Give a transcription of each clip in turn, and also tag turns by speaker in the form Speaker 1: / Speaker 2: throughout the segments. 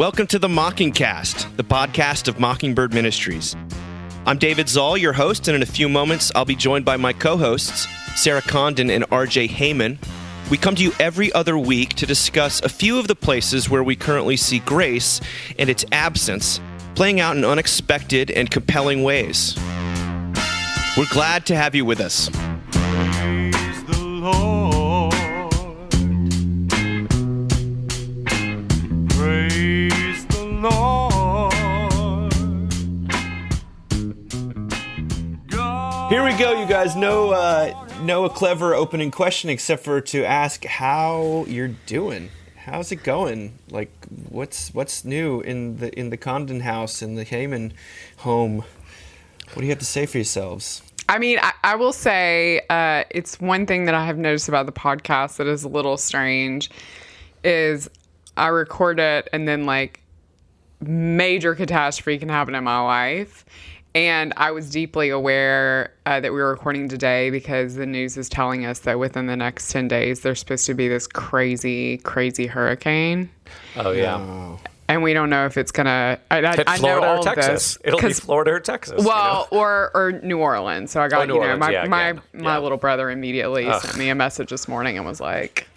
Speaker 1: Welcome to the Mockingcast, the podcast of Mockingbird Ministries. I'm David Zoll, your host, and in a few moments, I'll be joined by my co-hosts, Sarah Condon and RJ Heyman. We come to you every other week to discuss a few of the places where we currently see grace and its absence playing out in unexpected and compelling ways. We're glad to have you with us.
Speaker 2: Praise the Lord. Praise the Lord.
Speaker 1: Here we go, you guys. No clever opening question except for to ask how you're doing. How's it going? Like, what's new in the Condon house, in the Heyman home? What do you have to say for yourselves?
Speaker 3: I mean, I will say it's one thing that I have noticed about the podcast that is a little strange is I record it and then like major catastrophe can happen in my life. And I was deeply aware that we were recording today because the news is telling us that within the next 10 days, there's supposed to be this crazy, crazy hurricane.
Speaker 4: Oh, yeah.
Speaker 1: Oh.
Speaker 3: And we don't know if it's going to...
Speaker 4: Hit
Speaker 3: I
Speaker 4: Florida
Speaker 3: know
Speaker 4: or
Speaker 3: all
Speaker 4: Texas. It'll be Florida or Texas.
Speaker 3: Well, or New Orleans. So I got,
Speaker 4: New Orleans,
Speaker 3: my little brother immediately sent me a message this morning and was like,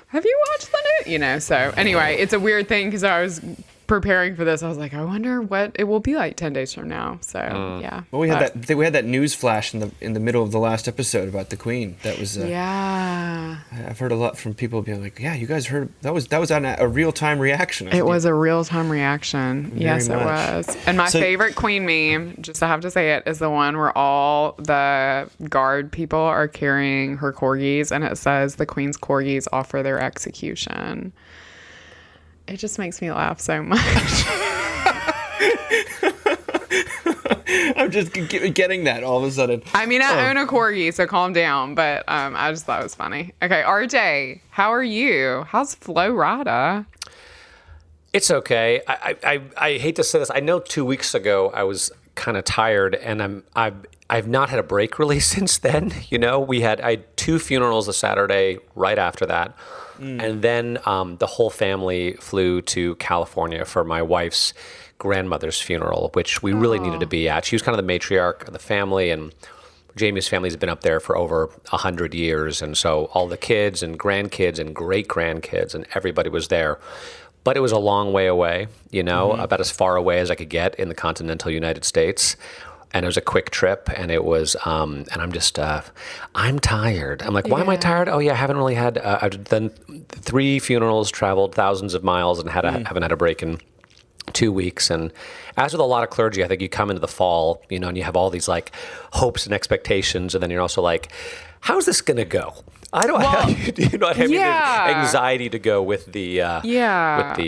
Speaker 3: have you watched the news? So anyway, it's a weird thing because I was preparing for this. I was like, I wonder what it will be like 10 days from now. So yeah.
Speaker 1: Well, we had that news flash in the middle of the last episode about the Queen. That was
Speaker 3: yeah.
Speaker 1: I've heard a lot from people being like, yeah, you guys heard that was a real time reaction.
Speaker 3: It was a real time reaction. Yes,
Speaker 1: much.
Speaker 3: it was. And my favorite Queen meme, just I have to say it, is the one where all the guard people are carrying her corgis, and it says the Queen's corgis offer their execution. It just makes me laugh so much.
Speaker 1: I'm just getting that all of a sudden.
Speaker 3: I mean, I own a corgi, so calm down. But I just thought it was funny. Okay, RJ, how are you? How's Florida?
Speaker 4: It's okay. I hate to say this. I know 2 weeks ago I was kind of tired, and I've not had a break really since then. You know, I had 2 funerals a Saturday right after that. And then the whole family flew to California for my wife's grandmother's funeral, which we really needed to be at. She was kind of the matriarch of the family, and Jamie's family's been up there for over 100 years. And so all the kids and grandkids and great-grandkids and everybody was there. But it was a long way away, you know, about as far away as I could get in the continental United States. And it was a quick trip, and it was, and I'm just, I'm tired. I'm like, why am I tired? Oh yeah, I haven't really had, I've done 3 funerals, traveled thousands of miles, and haven't had a break in 2 weeks. And as with a lot of clergy, I think you come into the fall, you know, and you have all these like hopes and expectations, and then you're also like, how's this going to go? I don't have the anxiety to go with the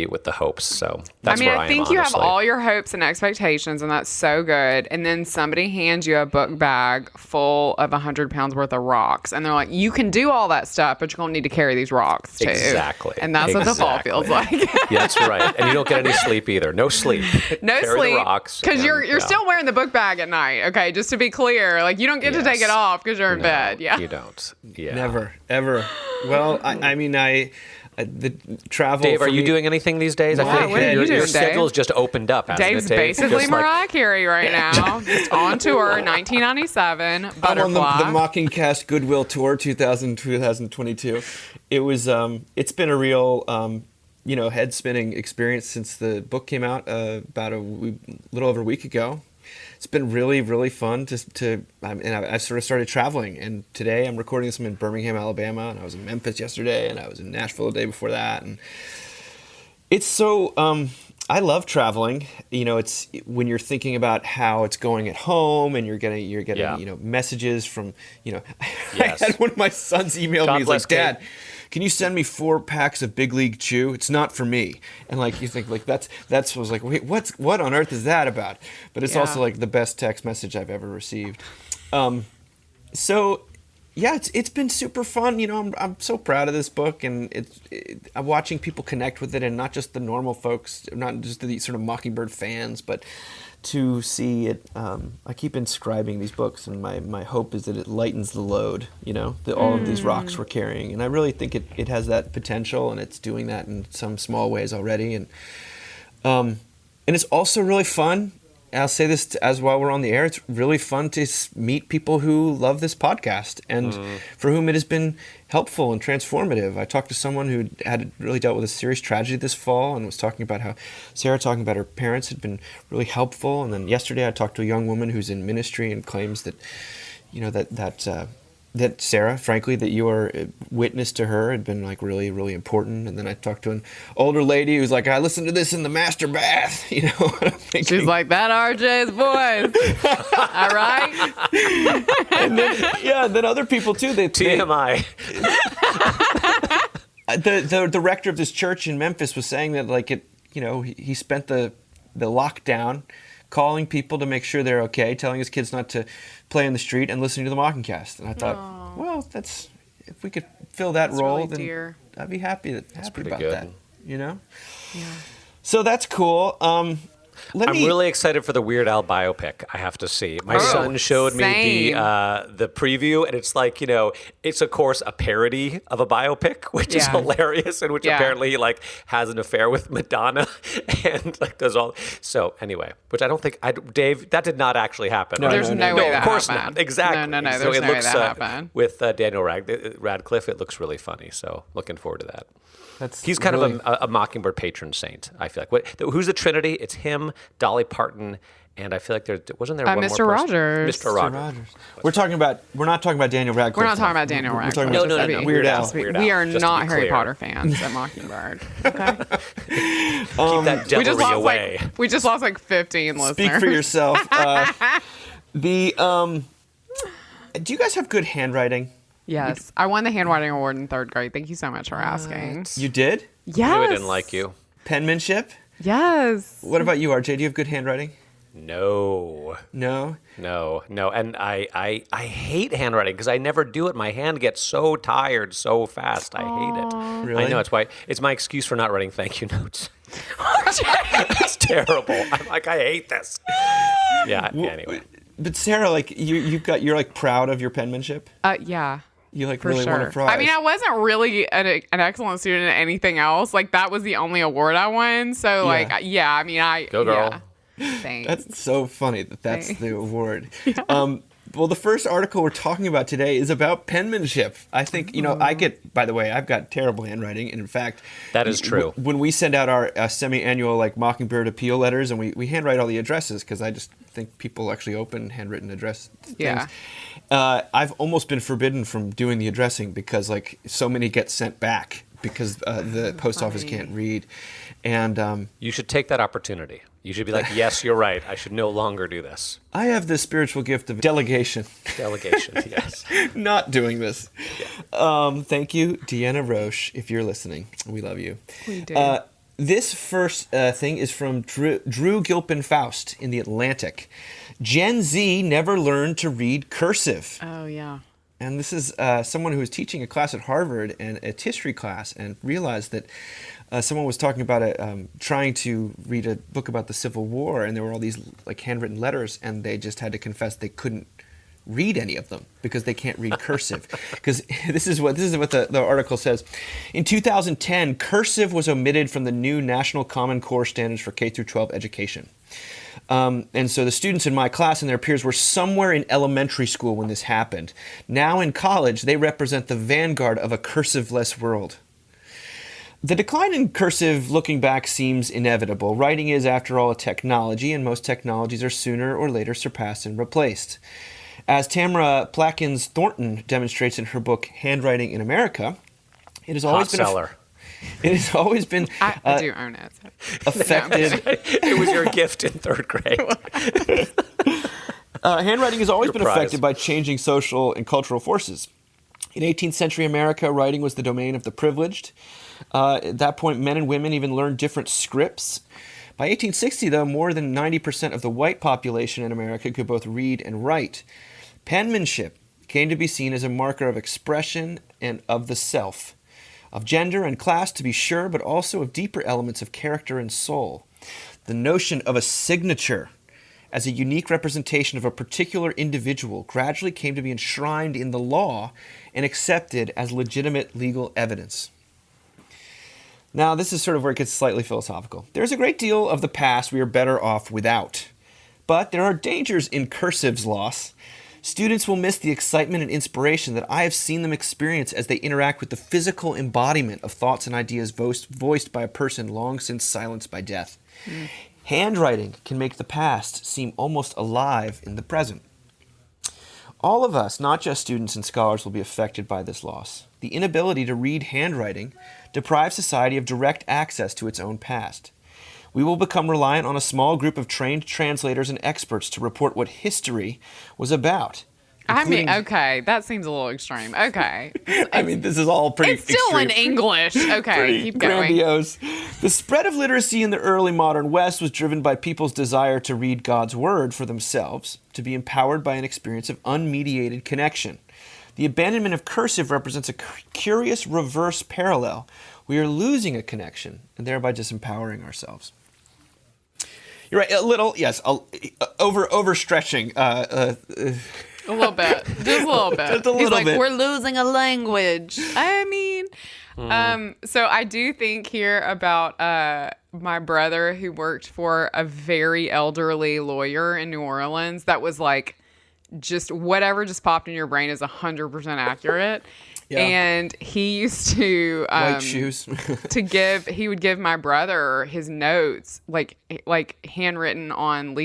Speaker 4: with the hopes. So that's where I am.
Speaker 3: I think you have all your hopes and expectations, and that's so good. And then somebody hands you a book bag full of 100 pounds worth of rocks, and they're like, "You can do all that stuff, but you're gonna need to carry these rocks too."
Speaker 4: Exactly.
Speaker 3: And that's what the fall feels like.
Speaker 4: Yeah, that's right. And you don't get any sleep either. No sleep.
Speaker 3: No
Speaker 4: carry
Speaker 3: sleep.
Speaker 4: The rocks.
Speaker 3: Because you're still wearing the book bag at night. Okay, just to be clear, like you don't get to take it off because you're in bed. Yeah.
Speaker 4: You don't. Yeah.
Speaker 1: Never. Ever. Well, I mean, the travel.
Speaker 4: Dave, are you doing anything these days?
Speaker 3: Yeah,
Speaker 4: I feel
Speaker 3: what are you doing,
Speaker 4: your
Speaker 3: Dave?
Speaker 4: schedule's just opened up.
Speaker 3: Dave's basically Mariah Carey right now. Just on tour, 1997, Butterfly.
Speaker 1: I'm on the Mockingcast Goodwill Tour 2022. It was. It's been a real, head-spinning experience since the book came out about little over a week ago. It's been really, really fun I sort of started traveling, and today I'm recording this in Birmingham, Alabama, and I was in Memphis yesterday, and I was in Nashville the day before that, and it's so, I love traveling. You know, it's when you're thinking about how it's going at home, and you're getting messages from, Yes. I had one of my sons email me, he's like, Dad, can you send me 4 packs of Big League Chew? It's not for me. And like you think like that's I was like, wait, what on earth is that about? But it's also like the best text message I've ever received. So yeah, it's been super fun. You know, I'm so proud of this book, and I'm watching people connect with it, and not just the normal folks, not just the sort of Mockingbird fans, but to see it. I keep inscribing these books, and my hope is that it lightens the load, all of these rocks we're carrying. And I really think it has that potential, and it's doing that in some small ways already. And And it's also really fun. I'll say this as while we're on the air. It's really fun to meet people who love this podcast and for whom it has been helpful and transformative. I talked to someone who had really dealt with a serious tragedy this fall and was talking about how Sarah talking about her parents had been really helpful. And then yesterday I talked to a young woman who's in ministry and claims that, that Sarah, frankly, that your witness to her had been like really, really important. And then I talked to an older lady who's like, I listened to this in the master bath, and I'm thinking,
Speaker 3: She's like, that RJ's voice. All right.
Speaker 1: and then other people too.
Speaker 4: TMI.
Speaker 1: The rector of this church in Memphis was saying that he spent the lockdown calling people to make sure they're okay, telling his kids not to play in the street, and listening to the Mockingcast. And I thought, well, if we could fill that role,
Speaker 3: really
Speaker 1: then
Speaker 3: dear.
Speaker 1: I'd be happy
Speaker 4: pretty
Speaker 1: about
Speaker 4: good.
Speaker 1: that.
Speaker 3: Yeah.
Speaker 1: So that's cool.
Speaker 4: I'm really excited for the Weird Al biopic. I have to see. My son showed me
Speaker 3: same.
Speaker 4: the preview, and it's like it's of course a parody of a biopic, which is
Speaker 3: Yeah.
Speaker 4: hilarious, and which
Speaker 3: Yeah.
Speaker 4: apparently he has an affair with Madonna, and does all. So anyway, which I don't think Dave, that did not actually happen.
Speaker 1: No,
Speaker 4: right?
Speaker 3: There's no way that
Speaker 4: of course
Speaker 3: happened.
Speaker 4: not. Exactly.
Speaker 3: No,
Speaker 4: So
Speaker 3: there's
Speaker 4: it
Speaker 3: no way
Speaker 4: looks,
Speaker 3: that happened.
Speaker 4: with Daniel Radcliffe, it looks really funny. So looking forward to that. He's kind
Speaker 1: really-
Speaker 4: of a Mockingbird patron saint, I feel like. Who's the Trinity? It's him, Dolly Parton, and I feel like wasn't there one
Speaker 3: Mr.
Speaker 4: more person?
Speaker 3: Rogers.
Speaker 4: Mr. Rogers.
Speaker 1: We're not talking about Daniel Radcliffe.
Speaker 3: We're not talking about Daniel
Speaker 1: We're
Speaker 3: Radcliffe.
Speaker 1: talking
Speaker 4: No,
Speaker 1: about
Speaker 4: no, no.
Speaker 1: Weird Al.
Speaker 3: Just to be-
Speaker 4: Weird Al,
Speaker 3: We are
Speaker 4: just to
Speaker 3: not
Speaker 4: be
Speaker 3: Harry
Speaker 4: clear.
Speaker 3: Potter fans at Mockingbird. Okay.
Speaker 4: Keep that
Speaker 3: we just
Speaker 4: devilry
Speaker 3: lost
Speaker 4: away.
Speaker 3: we just lost like 15 listeners.
Speaker 1: Speak for yourself. Do you guys have good handwriting?
Speaker 3: Yes, I won the handwriting award in 3rd grade. Thank you so much for asking.
Speaker 1: You did?
Speaker 3: Yes.
Speaker 4: I knew I didn't like you.
Speaker 1: Penmanship?
Speaker 3: Yes.
Speaker 1: What about you, RJ? Do you have good handwriting?
Speaker 4: No.
Speaker 1: No?
Speaker 4: And I hate handwriting because I never do it. My hand gets so tired so fast. I hate it.
Speaker 1: Really?
Speaker 4: I know, it's my excuse for not writing thank you notes. It's terrible. I'm like, I hate this. Yeah, anyway.
Speaker 1: But Sarah, like you're like proud of your penmanship?
Speaker 3: Yeah.
Speaker 1: You like
Speaker 3: For
Speaker 1: really
Speaker 3: sure.
Speaker 1: want a prize.
Speaker 3: I mean, I wasn't really an excellent student in anything else. Like that was the only award I won. So like, yeah. I mean,
Speaker 4: Go, girl.
Speaker 3: Yeah. Thanks.
Speaker 1: That's so funny that's
Speaker 3: Thanks.
Speaker 1: the award. Well, the first article we're talking about today is about penmanship. I think, by the way, I've got terrible handwriting. And in fact,
Speaker 4: That is true.
Speaker 1: When we send out our semi-annual like Mockingbird appeal letters and we handwrite all the addresses because I just think people actually open handwritten address things.
Speaker 3: Yeah.
Speaker 1: I've almost been forbidden from doing the addressing because like so many get sent back because the post office can't read. And
Speaker 4: You should take that opportunity. You should be like, yes, you're right. I should no longer do this.
Speaker 1: I have the spiritual gift of delegation.
Speaker 4: Delegation, yes.
Speaker 1: Not doing this. Thank you, Deanna Roche, if you're listening. We love you.
Speaker 3: We do.
Speaker 1: This first thing is from Drew Gilpin Faust in The Atlantic. Gen Z never learned to read cursive.
Speaker 3: Oh yeah.
Speaker 1: And this is someone who was teaching a class at Harvard, and a history class, and realized that someone was talking about trying to read a book about the Civil War, and there were all these like handwritten letters, and they just had to confess they couldn't read any of them because they can't read cursive. Because this is what the article says. In 2010, cursive was omitted from the new National Common Core standards for K through 12 education. And so the students in my class and their peers were somewhere in elementary school when this happened. Now in college, they represent the vanguard of a cursive-less world. The decline in cursive looking back seems inevitable. Writing is, after all, a technology, and most technologies are sooner or later surpassed and replaced. As Tamara Plackins Thornton demonstrates in her book Handwriting in America, it has always
Speaker 4: Hot
Speaker 1: been
Speaker 4: seller.
Speaker 1: it has always been
Speaker 3: I do own it. So.
Speaker 1: affected.
Speaker 4: It was your gift in 3rd grade.
Speaker 1: Handwriting has always
Speaker 4: Your
Speaker 1: been
Speaker 4: prize.
Speaker 1: affected by changing social and cultural forces. In 18th century America, writing was the domain of the privileged. At that point, men and women even learned different scripts. By 1860, though, more than 90% of the white population in America could both read and write. Penmanship came to be seen as a marker of expression and of the self, of gender and class to be sure, but also of deeper elements of character and soul. The notion of a signature as a unique representation of a particular individual gradually came to be enshrined in the law and accepted as legitimate legal evidence. Now, this is sort of where it gets slightly philosophical. There's a great deal of the past we are better off without. But there are dangers in cursive's loss. Students will miss the excitement and inspiration that I have seen them experience as they interact with the physical embodiment of thoughts and ideas voiced by a person long since silenced by death. Handwriting can make the past seem almost alive in the present. All of us, not just students and scholars, will be affected by this loss. The inability to read handwriting deprives society of direct access to its own past. We will become reliant on a small group of trained translators and experts to report what history was about.
Speaker 3: I mean, okay, that seems a little extreme. Okay.
Speaker 1: I mean, this is all pretty
Speaker 3: It's still in
Speaker 1: extreme.
Speaker 3: English. Okay,
Speaker 1: Pretty
Speaker 3: keep going.
Speaker 1: grandiose. The spread of literacy in the early modern West was driven by people's desire to read God's word for themselves, to be empowered by an experience of unmediated connection. The abandonment of cursive represents a curious reverse parallel. We are losing a connection and thereby disempowering ourselves. You're right. A little, yes. Overstretching.
Speaker 3: A little bit. Just a little bit.
Speaker 1: Just a
Speaker 3: He's
Speaker 1: little
Speaker 3: like,
Speaker 1: bit.
Speaker 3: we're losing a language. I mean, so I do think here about my brother who worked for a very elderly lawyer in New Orleans that was like, just whatever just popped in your brain is 100% accurate.
Speaker 1: Yeah.
Speaker 3: And he used to
Speaker 1: White shoes.
Speaker 3: he would give my brother his notes like handwritten on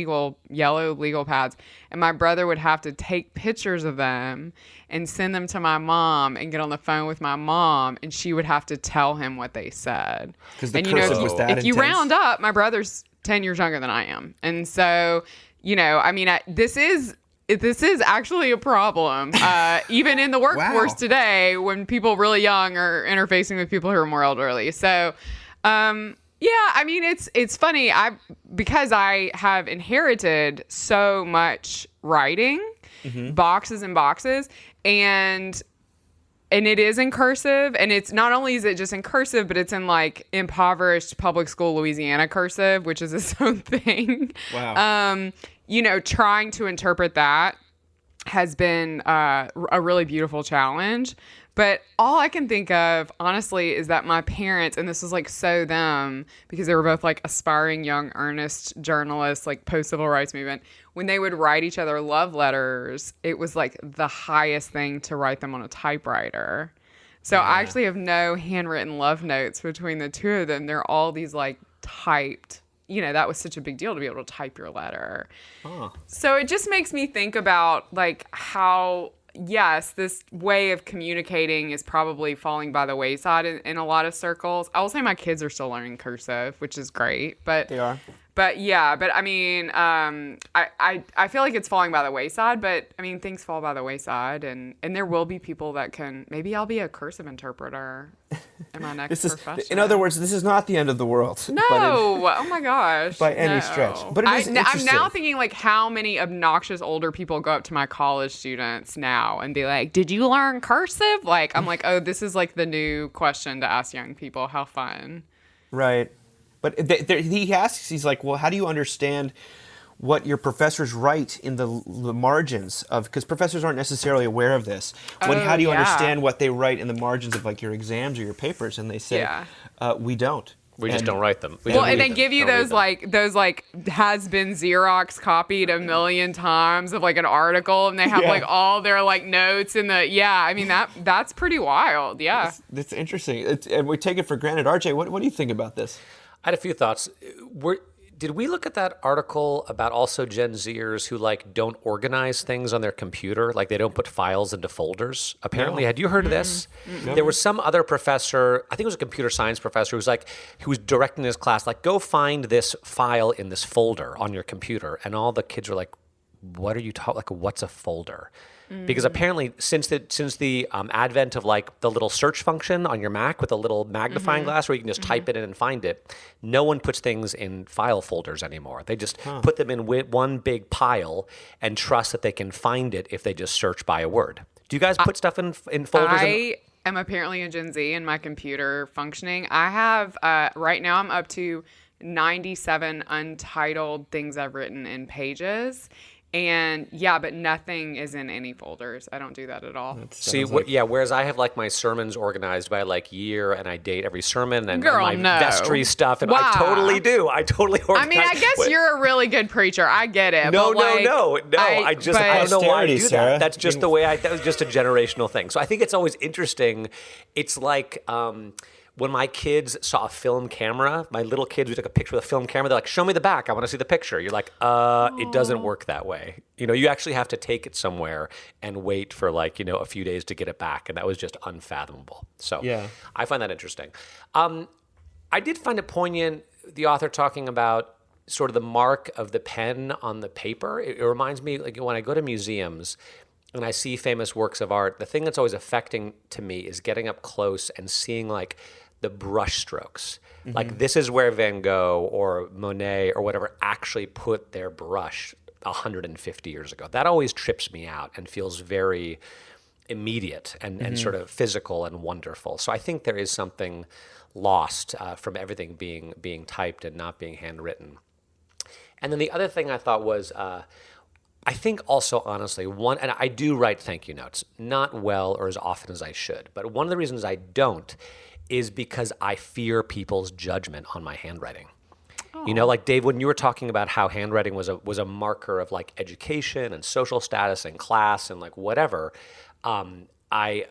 Speaker 3: yellow legal pads, and my brother would have to take pictures of them and send them to my mom and get on the phone with my mom, and she would have to tell him what they said.
Speaker 1: 'Cause the
Speaker 3: and
Speaker 1: cursive was that
Speaker 3: if you
Speaker 1: intense?
Speaker 3: round up, my brother's 10 years younger than I am, and so I mean, this is actually a problem, even in the workforce
Speaker 1: Wow.
Speaker 3: today when people really young are interfacing with people who are more elderly. So, I mean, it's funny. Because I have inherited so much writing, boxes and boxes, and it is in cursive, and it's not only is it just in cursive, but it's in like impoverished public school Louisiana cursive, which is its own thing.
Speaker 1: Wow.
Speaker 3: Trying to interpret that has been a really beautiful challenge. But all I can think of, honestly, is that my parents, and this was like so them, because they were both like aspiring young, earnest journalists, like post-civil rights movement, when they would write each other love letters, it was like the highest thing to write them on a typewriter. So I actually have no handwritten love notes between the two of them. They're all these like typed. That was such a big deal to be able to type your letter.
Speaker 1: Huh.
Speaker 3: So it just makes me think about like how, yes, this way of communicating is probably falling by the wayside in a lot of circles. I will say my kids are still learning cursive, which is great, but
Speaker 1: They are.
Speaker 3: But I mean, I feel like it's falling by the wayside, but I mean, things fall by the wayside, and there will be people that can. Maybe I'll be a cursive interpreter in my next profession.
Speaker 1: In other words, this is not the end of the world.
Speaker 3: No, oh my gosh,
Speaker 1: by any
Speaker 3: no.
Speaker 1: stretch. But it is
Speaker 3: I'm
Speaker 1: interesting.
Speaker 3: now thinking like how many obnoxious older people go up to my college students now and be like, "Did you learn cursive?" Like I'm like, oh, this is like the new question to ask young people. How fun.
Speaker 1: Right. But he asks, he's like, well, how do you understand what your professors write in the margins of, because professors aren't necessarily aware of this. How do you understand what they write in the margins of like your exams or your papers? And they say, we don't.
Speaker 4: We just don't write them.
Speaker 3: And they give you those has been Xerox copied a million times of like an article, and they have like all their like notes in the I mean that's pretty wild. Yeah,
Speaker 1: that's interesting. And we take it for granted. RJ, what do you think about this?
Speaker 4: I had a few thoughts. Did we look at that article about also Gen Zers who like don't organize things on their computer? Like they don't put files into folders? Apparently, had you heard of this? Mm-hmm. There was some other professor, I think it was a computer science professor, who was directing his class, like, go find this file in this folder on your computer. And all the kids were like, what are you talking, like, what's a folder? Because apparently, since the advent of like the little search function on your Mac with a little magnifying glass where you can just type it in and find it, no one puts things in file folders anymore. They just put them in one big pile and trust that they can find it if they just search by a word. Do you guys put stuff in folders?
Speaker 3: I am apparently a Gen Z in my computer functioning. I have right now I'm up to 97 untitled things I've written in Pages. And yeah, but nothing is in any folders. I don't do that at all.
Speaker 4: See, whereas I have like my sermons organized by like year, and I date every sermon and
Speaker 3: Girl,
Speaker 4: my
Speaker 3: no.
Speaker 4: vestry stuff, and
Speaker 3: Why?
Speaker 4: I totally do. I totally organize.
Speaker 3: I mean, I guess you're a really good preacher. I get it.
Speaker 4: No,
Speaker 3: but like,
Speaker 4: no. I don't know why I do
Speaker 1: Austerity, Sarah.
Speaker 4: that. That's just the way that was just a generational thing. So I think it's always interesting. It's like when my kids saw a film camera, my little kids who took a picture with a film camera, they're like, show me the back. I want to see the picture. You're like, it doesn't work that way. You actually have to take it somewhere and wait for like, a few days to get it back. And that was just unfathomable. So
Speaker 1: Yeah.
Speaker 4: I find that interesting. I did find it poignant, the author talking about sort of the mark of the pen on the paper. It reminds me, like when I go to museums and I see famous works of art, the thing that's always affecting to me is getting up close and seeing like the brush strokes. Like this is where Van Gogh or Monet or whatever actually put their brush 150 years ago. That always trips me out and feels very immediate and sort of physical and wonderful. So I think there is something lost from everything being typed and not being handwritten. And then the other thing I thought was, I think also honestly, and I do write thank you notes, not well or as often as I should, but one of the reasons I don't is because I fear people's judgment on my handwriting. Like Dave, when you were talking about how handwriting was a marker of like education and social status and class and like whatever, I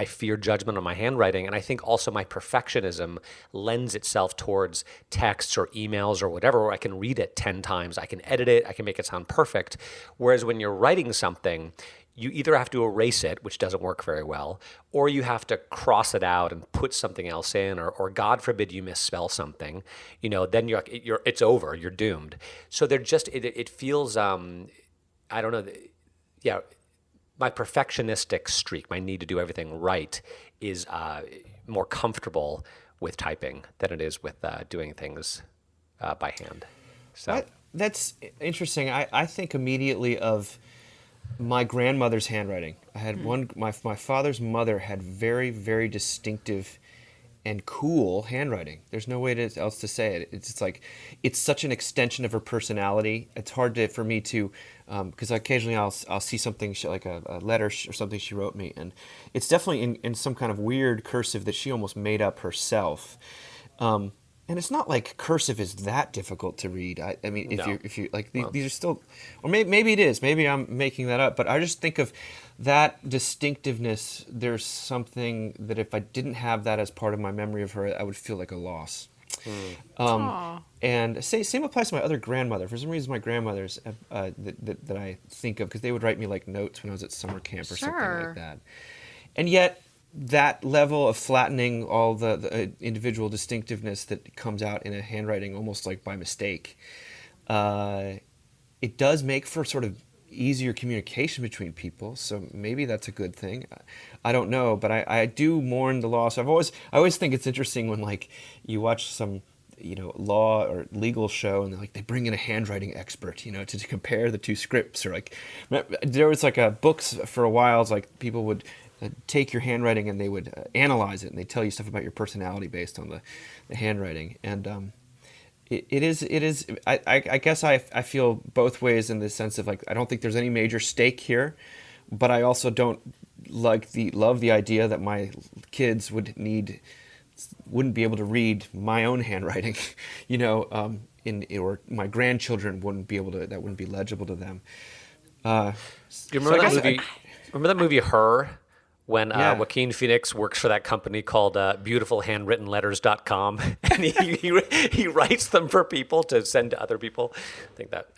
Speaker 4: fear judgment on my handwriting, and I think also my perfectionism lends itself towards texts or emails or whatever, where I can read it 10 times, I can edit it, I can make it sound perfect. Whereas when you're writing something, you either have to erase it, which doesn't work very well, or you have to cross it out and put something else in, or God forbid you misspell something, then it's over, you're doomed. So it feels, I don't know, my perfectionistic streak, my need to do everything right, is more comfortable with typing than it is with doing things by hand. So
Speaker 1: That's interesting. I think immediately of my grandmother's handwriting. I had my father's mother had very, very distinctive and cool handwriting. There's no way else to say it. It's like, it's such an extension of her personality. It's hard for me to, because occasionally I'll see something like a letter or something she wrote me, and it's definitely in some kind of weird cursive that she almost made up herself. And it's not like cursive is that difficult to read. I mean, if you like, these are still, or maybe it is. Maybe I'm making that up. But I just think of that distinctiveness. There's something that if I didn't have that as part of my memory of her, I would feel like a loss. And same applies to my other grandmother. For some reason, my grandmothers that I think of, because they would write me like notes when I was at summer camp or something like that. And yet, that level of flattening all the individual distinctiveness that comes out in a handwriting almost like by mistake, it does make for sort of easier communication between people. So maybe that's a good thing. I don't know, but I do mourn the loss. I always think it's interesting when like you watch some law or legal show and they bring in a handwriting expert, to compare the two scripts, or like there was like books for a while. It's like people would take your handwriting and they would analyze it, and they tell you stuff about your personality based on the handwriting. And it is. I guess I feel both ways in the sense of like I don't think there's any major stake here, but I also don't love the idea that my kids wouldn't be able to read my own handwriting, or my grandchildren wouldn't be able to. That wouldn't be legible to them.
Speaker 4: Do you remember that movie? Remember that movie Her? When Joaquin Phoenix works for that company called beautifulhandwrittenletters.com, and he writes them for people to send to other people. I think that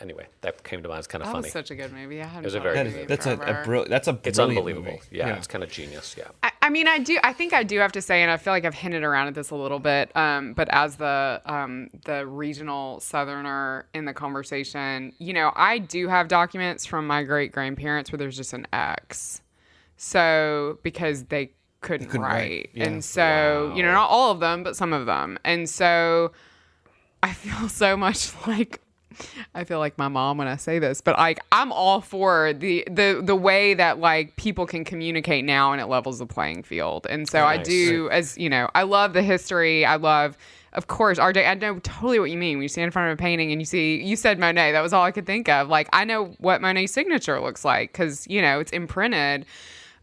Speaker 4: came to mind. It's kind of funny.
Speaker 3: That was such a good movie.
Speaker 4: It was a very good movie.
Speaker 1: That's a brilliant
Speaker 4: It's unbelievable.
Speaker 1: movie.
Speaker 4: Yeah, it's kind of genius. Yeah.
Speaker 3: I mean, I think I do have to say, and I feel like I've hinted around at this a little bit, but as the regional Southerner in the conversation, I do have documents from my great grandparents where there's just an X. So, because they couldn't write.
Speaker 1: Yeah.
Speaker 3: And so, not all of them, but some of them. And so I feel so much like, I feel like my mom when I say this, but I'm all for the way that people can communicate now, and it levels the playing field. And so I do, as I love the history. I love of course, RJ, I know totally what you mean. When you stand in front of a painting and you said Monet, that was all I could think of. Like, I know what Monet's signature looks like because, it's imprinted.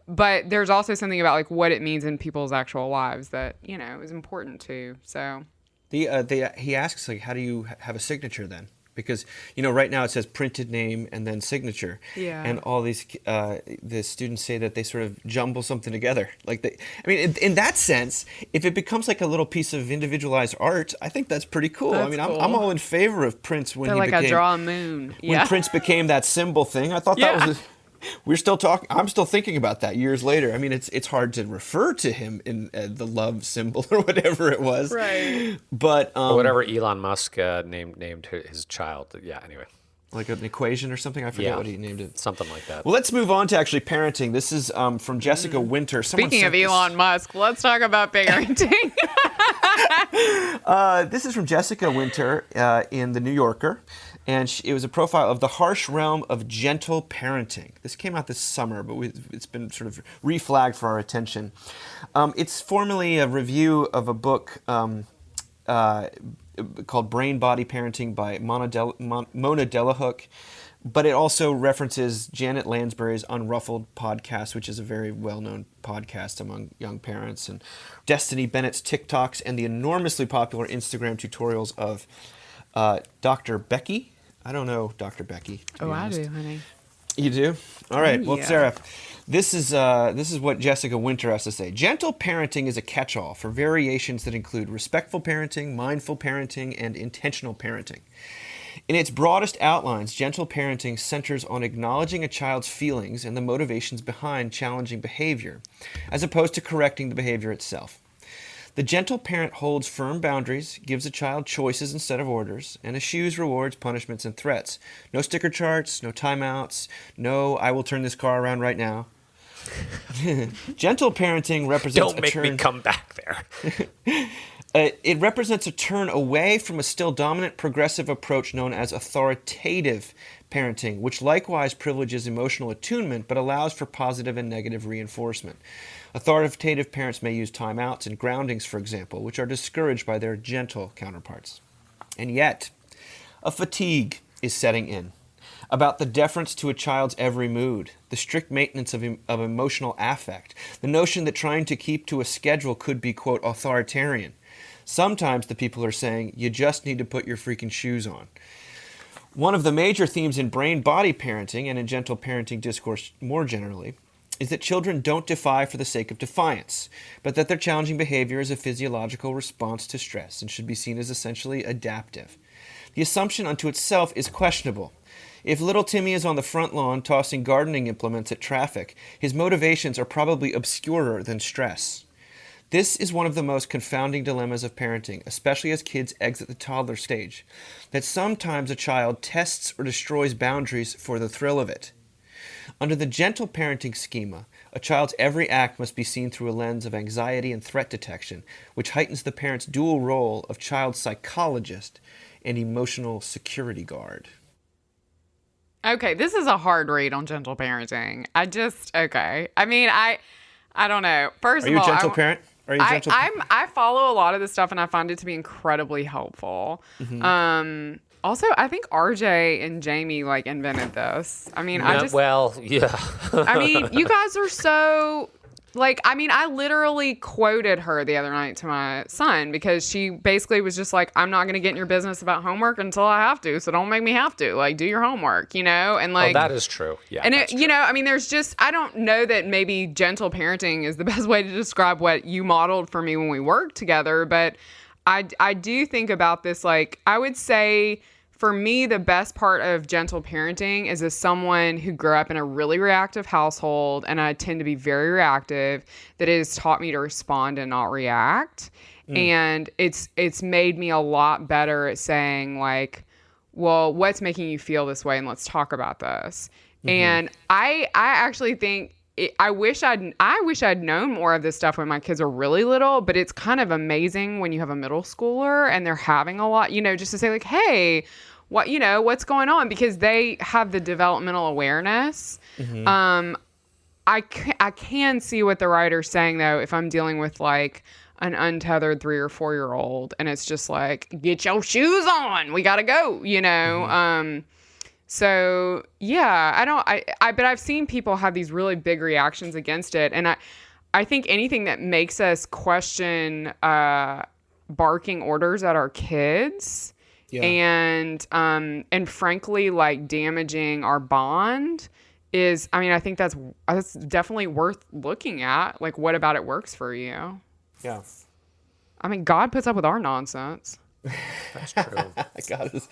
Speaker 3: But there's also something about like what it means in people's actual lives that, is important too. So
Speaker 1: He asks, like, how do you have a signature then? Because, right now it says printed name and then signature.
Speaker 3: Yeah.
Speaker 1: And all these, the students say that they sort of jumble something together. Like, in that sense, if it becomes like a little piece of individualizalized art, I think that's pretty cool.
Speaker 3: That's
Speaker 1: I'm
Speaker 3: cool.
Speaker 1: all in favor of Prince when
Speaker 3: they're
Speaker 1: he
Speaker 3: like
Speaker 1: became...
Speaker 3: a draw a moon.
Speaker 1: When Prince became that symbol thing, I thought that was... We're still talking. I'm still thinking about that years later. I mean, it's hard to refer to him in the love symbol or whatever it was.
Speaker 3: Right.
Speaker 1: But
Speaker 4: Or whatever Elon Musk named his child. Yeah. Anyway,
Speaker 1: like an equation or something. I forget what he named it.
Speaker 4: Something like that.
Speaker 1: Well, let's move on to actually parenting. This is from Jessica Winter.
Speaker 3: Speaking of Elon Musk, let's talk about parenting.
Speaker 1: This is from Jessica Winter in The New Yorker. And it was a profile of the harsh realm of gentle parenting. This came out this summer, but it's been sort of reflagged for our attention. It's formally a review of a book called Brain Body Parenting by Mona Delahook. But it also references Janet Lansbury's Unruffled podcast, which is a very well-known podcast among young parents, and Destiny Bennett's TikToks, and the enormously popular Instagram tutorials of Dr. Becky. I don't know Dr. Becky.
Speaker 3: Oh, I do, honey.
Speaker 1: You do? All right. Well,
Speaker 3: Yeah.
Speaker 1: Sarah, this is what Jessica Winter has to say. Gentle parenting is a catch-all for variations that include respectful parenting, mindful parenting, and intentional parenting. In its broadest outlines, gentle parenting centers on acknowledging a child's feelings and the motivations behind challenging behavior, as opposed to correcting the behavior itself. The gentle parent holds firm boundaries, gives a child choices instead of orders, and eschews rewards, punishments, and threats. No sticker charts, no timeouts, no "I will turn this car around right now." Gentle parenting represents
Speaker 4: Don't make me come back there.
Speaker 1: It represents a turn away from a still dominant progressive approach known as authoritative parenting, which likewise privileges emotional attunement but allows for positive and negative reinforcement. Authoritative parents may use timeouts and groundings, for example, which are discouraged by their gentle counterparts. And yet, a fatigue is setting in about the deference to a child's every mood, the strict maintenance of emotional affect, the notion that trying to keep to a schedule could be, quote, authoritarian. Sometimes the people are saying, you just need to put your freaking shoes on. One of the major themes in brain-body parenting and in gentle parenting discourse more generally is that children don't defy for the sake of defiance, but that their challenging behavior is a physiological response to stress and should be seen as essentially adaptive. The assumption unto itself is questionable. If little Timmy is on the front lawn tossing gardening implements at traffic, his motivations are probably obscurer than stress. This is one of the most confounding dilemmas of parenting, especially as kids exit the toddler stage, that sometimes a child tests or destroys boundaries for the thrill of it. Under the gentle parenting schema, a child's every act must be seen through a lens of anxiety and threat detection, which heightens the parent's dual role of child psychologist and emotional security guard.
Speaker 3: Okay, this is a hard read on gentle parenting. Okay. I mean, I don't know. First
Speaker 1: Are
Speaker 3: of
Speaker 1: you a
Speaker 3: all,
Speaker 1: gentle parent? Are you a gentle
Speaker 3: I follow a lot of this stuff and I find it to be incredibly helpful.
Speaker 1: Mm-hmm.
Speaker 3: Also, I think RJ and Jamie like invented this. I mean,
Speaker 4: Yeah.
Speaker 3: I mean, you guys are so like, I mean, I literally quoted her the other night to my son because she basically was just like, I'm not going to get in your business about homework until I have to. So don't make me have to. Like, do your homework, And like,
Speaker 4: that is true. Yeah.
Speaker 3: and
Speaker 4: that's
Speaker 3: it,
Speaker 4: true.
Speaker 3: I mean, there's just, I don't know that maybe gentle parenting is the best way to describe what you modeled for me when we worked together. But I do think about this, like, I would say for me, the best part of gentle parenting is as someone who grew up in a really reactive household, and I tend to be very reactive, that it has taught me to respond and not react. And it's made me a lot better at saying, like, well, what's making you feel this way? And let's talk about this. And I actually think I wish I'd known more of this stuff when my kids were really little, but it's kind of amazing when you have a middle schooler and they're having a lot, just to say like, hey, what's going on? Because they have the developmental awareness. I can see what the writer's saying though, if I'm dealing with like an untethered 3 or 4 year old, and it's just like, get your shoes on, we gotta go, you know. So yeah, but I've seen people have these really big reactions against it, and I think anything that makes us question barking orders at our kids, and frankly, like, damaging our bond is, I mean, I think that's definitely worth looking at. Like, what about it works for you?
Speaker 1: Yeah.
Speaker 3: I mean, God puts up with our nonsense.
Speaker 4: That's true.
Speaker 1: God is...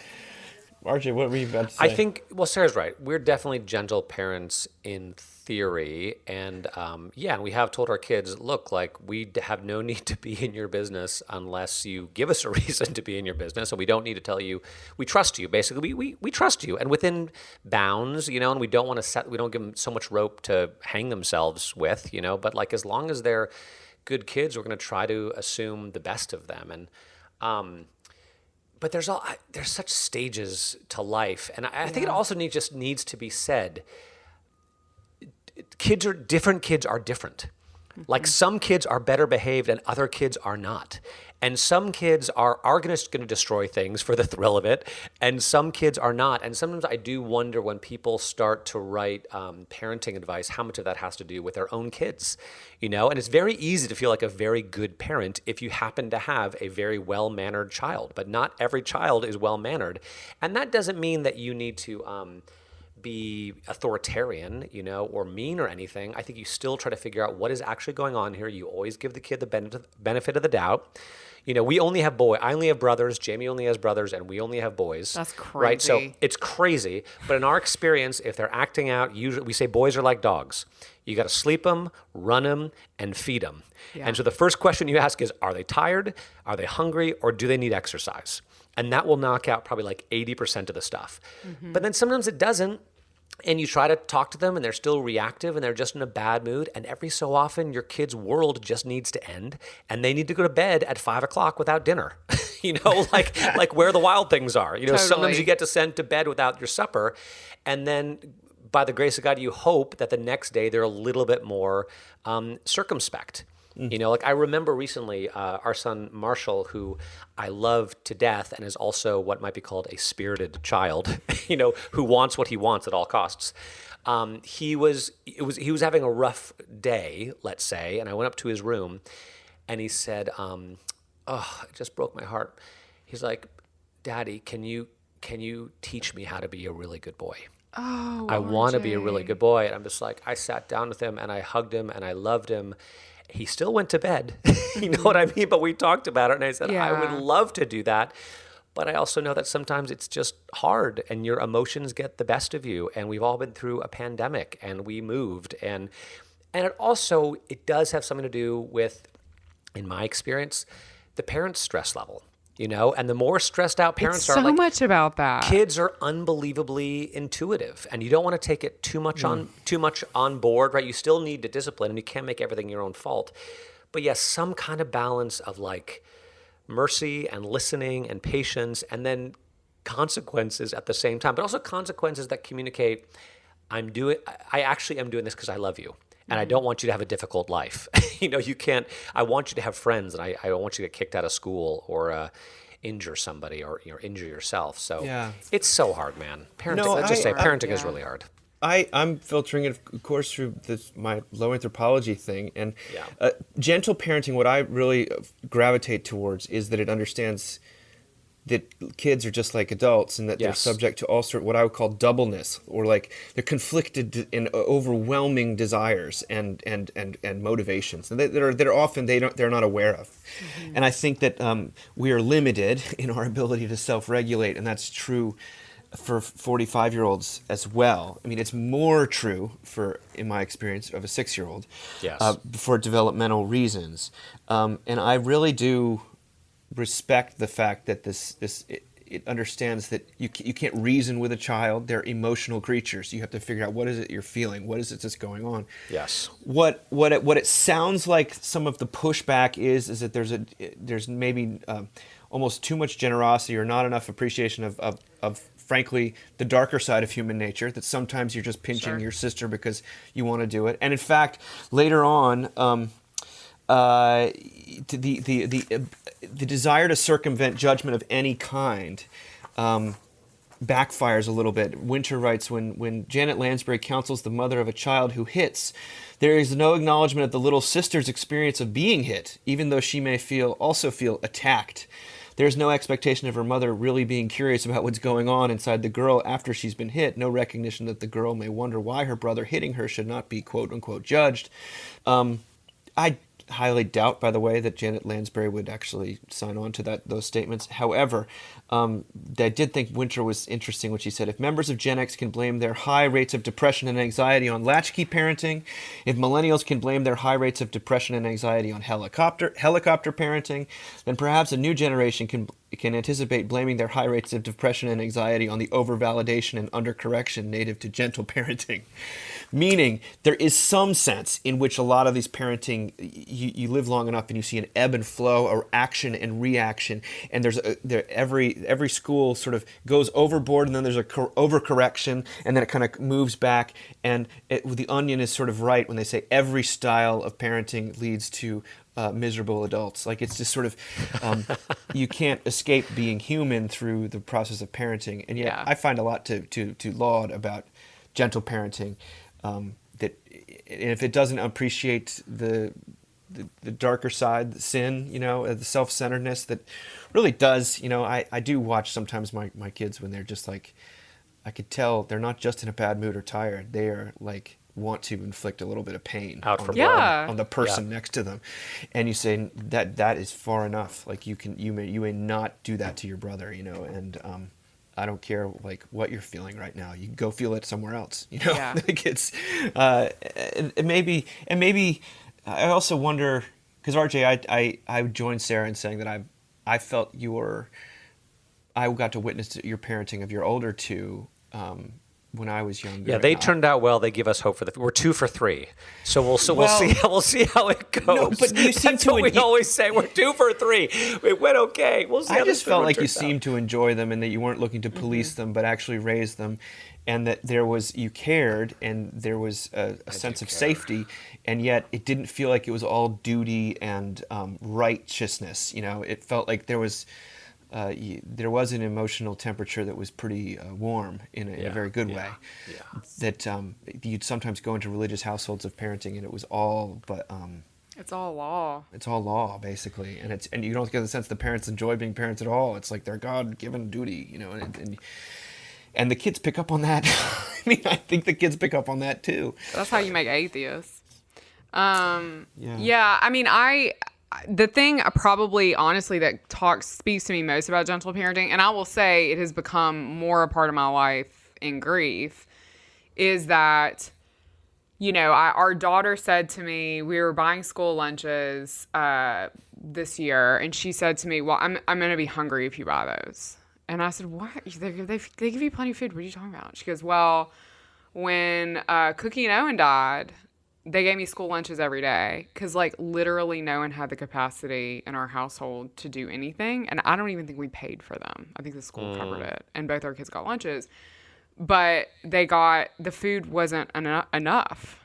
Speaker 1: RJ, what were you about to say?
Speaker 4: I think, well, Sarah's right. We're definitely gentle parents in theory. And and we have told our kids, look, like, we have no need to be in your business unless you give us a reason to be in your business. And we don't need to tell you, we trust you. Basically, we trust you. And within bounds, you know, and we don't give them so much rope to hang themselves with, you know, but like, as long as they're good kids, we're going to try to assume the best of them. And, but there's such stages to life, and I think it also needs to be said. Different kids are different. Like, some kids are better behaved and other kids are not. And some kids are going to destroy things for the thrill of it, and some kids are not. And sometimes I do wonder, when people start to write parenting advice, how much of that has to do with their own kids, you know? And it's very easy to feel like a very good parent if you happen to have a very well-mannered child, but not every child is well-mannered. And that doesn't mean that you need to be authoritarian, you know, or mean or anything. I think you still try to figure out what is actually going on here. You always give the kid the benefit of the doubt. You know, I only have brothers. Jamie only has brothers, and we only have boys.
Speaker 3: That's crazy.
Speaker 4: Right? So it's crazy. But in our experience, if they're acting out, usually we say boys are like dogs. You got to sleep them, run them, and feed them. Yeah. And so the first question you ask is, are they tired? Are they hungry? Or do they need exercise? And that will knock out probably like 80% of the stuff. But then sometimes it doesn't. And you try to talk to them, and they're still reactive, and they're just in a bad mood. And every so often, your kid's world just needs to end, and they need to go to bed at 5 o'clock without dinner. You know, like where the wild things are. You know,
Speaker 3: Totally.
Speaker 4: Sometimes you get to send to bed without your supper, and then by the grace of God, you hope that the next day they're a little bit more circumspect. You know, like, I remember recently our son Marshall, who I love to death and is also what might be called a spirited child, you know, who wants what he wants at all costs. He was having a rough day, let's say, and I went up to his room, and he said, it just broke my heart. He's like, Daddy, can you teach me how to be a really good boy?
Speaker 3: Oh,
Speaker 4: I want to be a
Speaker 3: RJ.
Speaker 4: really good boy. And I'm just like, I sat down with him and I hugged him and I loved him. He still went to bed. You know what I mean? But we talked about it, and I said, I would love to do that. But I also know that sometimes it's just hard, and your emotions get the best of you. And we've all been through a pandemic, and we moved. And it does have something to do with, in my experience, the parent's stress level. You know, and the more stressed out parents
Speaker 3: It's so much about that.
Speaker 4: Kids are unbelievably intuitive, and you don't want to take it too much on board, right? You still need to discipline, and you can't make everything your own fault. But yes, some kind of balance of like mercy and listening and patience, and then consequences at the same time, but also consequences that communicate, I actually am doing this because I love you. And I don't want you to have a difficult life. You know, I want you to have friends, and I don't want you to get kicked out of school or injure somebody or injure yourself. So It's so hard, man. Parenting is really hard.
Speaker 1: I'm filtering it, of course, through my low anthropology thing. And gentle parenting, what I really gravitate towards is that it understands that kids are just like adults, and that they're subject to all sort of what I would call doubleness, or like they're conflicted and overwhelming desires and motivations, and that are often they're not aware of. And I think that we are limited in our ability to self-regulate, and that's true for 45-year-olds as well. I mean, it's more true in my experience, of a 6-year-old, for developmental reasons. And I really do respect the fact that it understands that you can't reason with a child. They're emotional creatures. You have to figure out, what is it you're feeling? What is it that's going on? Yes. What it sounds like some of the pushback is that there's maybe almost too much generosity or not enough appreciation of frankly the darker side of human nature, that sometimes you're just pinching your sister because you want to do it. And in fact, later on, uh, the desire to circumvent judgment of any kind backfires a little bit. Winter writes, when Janet Lansbury counsels the mother of a child who hits, there is no acknowledgement of the little sister's experience of being hit, even though she may also feel attacked. There's no expectation of her mother really being curious about what's going on inside the girl after she's been hit. No recognition that the girl may wonder why her brother hitting her should not be quote unquote judged. I highly doubt, by the way, that Janet Lansbury would actually sign on to those statements. However, I did think Winter was interesting when she said, if members of Gen X can blame their high rates of depression and anxiety on latchkey parenting, if millennials can blame their high rates of depression and anxiety on helicopter parenting, then perhaps a new generation can anticipate blaming their high rates of depression and anxiety on the over-validation and under-correction native to gentle parenting. Meaning, there is some sense in which a lot of these parenting, you live long enough and you see an ebb and flow, or action and reaction, and every school sort of goes overboard, and then there's a overcorrection, and then it kind of moves back, and the Onion is sort of right when they say every style of parenting leads to miserable adults. Like, it's just sort of, you can't escape being human through the process of parenting. And yet I find a lot to laud about gentle parenting, that if it doesn't appreciate the darker side, the sin, the self-centeredness that really does, I do watch sometimes my kids when they're just like, I could tell they're not just in a bad mood or tired. They are like, want to inflict a little bit of pain on the person next to them, and you say that is far enough. Like, you may not do that to your brother, and I don't care like what you're feeling right now. You go feel it somewhere else, like it's and maybe I also wonder, because RJ, I joined Sarah in saying that I felt I got to witness your parenting of your older two when I was younger.
Speaker 4: Yeah, they turned out well. They give us hope for we're 2 for 3, so we'll see how it goes.
Speaker 1: No, but you seem
Speaker 4: That's
Speaker 1: to
Speaker 4: what we always say. We're 2 for 3. It went okay. We'll see.
Speaker 1: I
Speaker 4: how
Speaker 1: just
Speaker 4: this
Speaker 1: felt
Speaker 4: one
Speaker 1: like you
Speaker 4: turns out.
Speaker 1: seemed to enjoy them, and that you weren't looking to police them, but actually raise them, and that you cared, and there was a sense of safety, and yet it didn't feel like it was all duty and righteousness. It felt like there was an emotional temperature that was pretty warm in a very good way. Yeah. That you'd sometimes go into religious households of parenting, and it was all but.
Speaker 3: It's all law.
Speaker 1: It's all law, basically, and you don't get the sense the parents enjoy being parents at all. It's like their God-given duty, and the kids pick up on that. I mean, I think the kids pick up on that too.
Speaker 3: That's how you make atheists. Yeah. I mean, the thing probably honestly that speaks to me most about gentle parenting, and I will say it has become more a part of my life in grief, is that, our daughter said to me, we were buying school lunches this year, and she said to me, well, I'm going to be hungry if you buy those. And I said, what? They give you plenty of food. What are you talking about? She goes, well, when Cookie and Owen died, they gave me school lunches every day, because literally no one had the capacity in our household to do anything. And I don't even think we paid for them. I think the school covered it, and both our kids got lunches, but the food wasn't enough.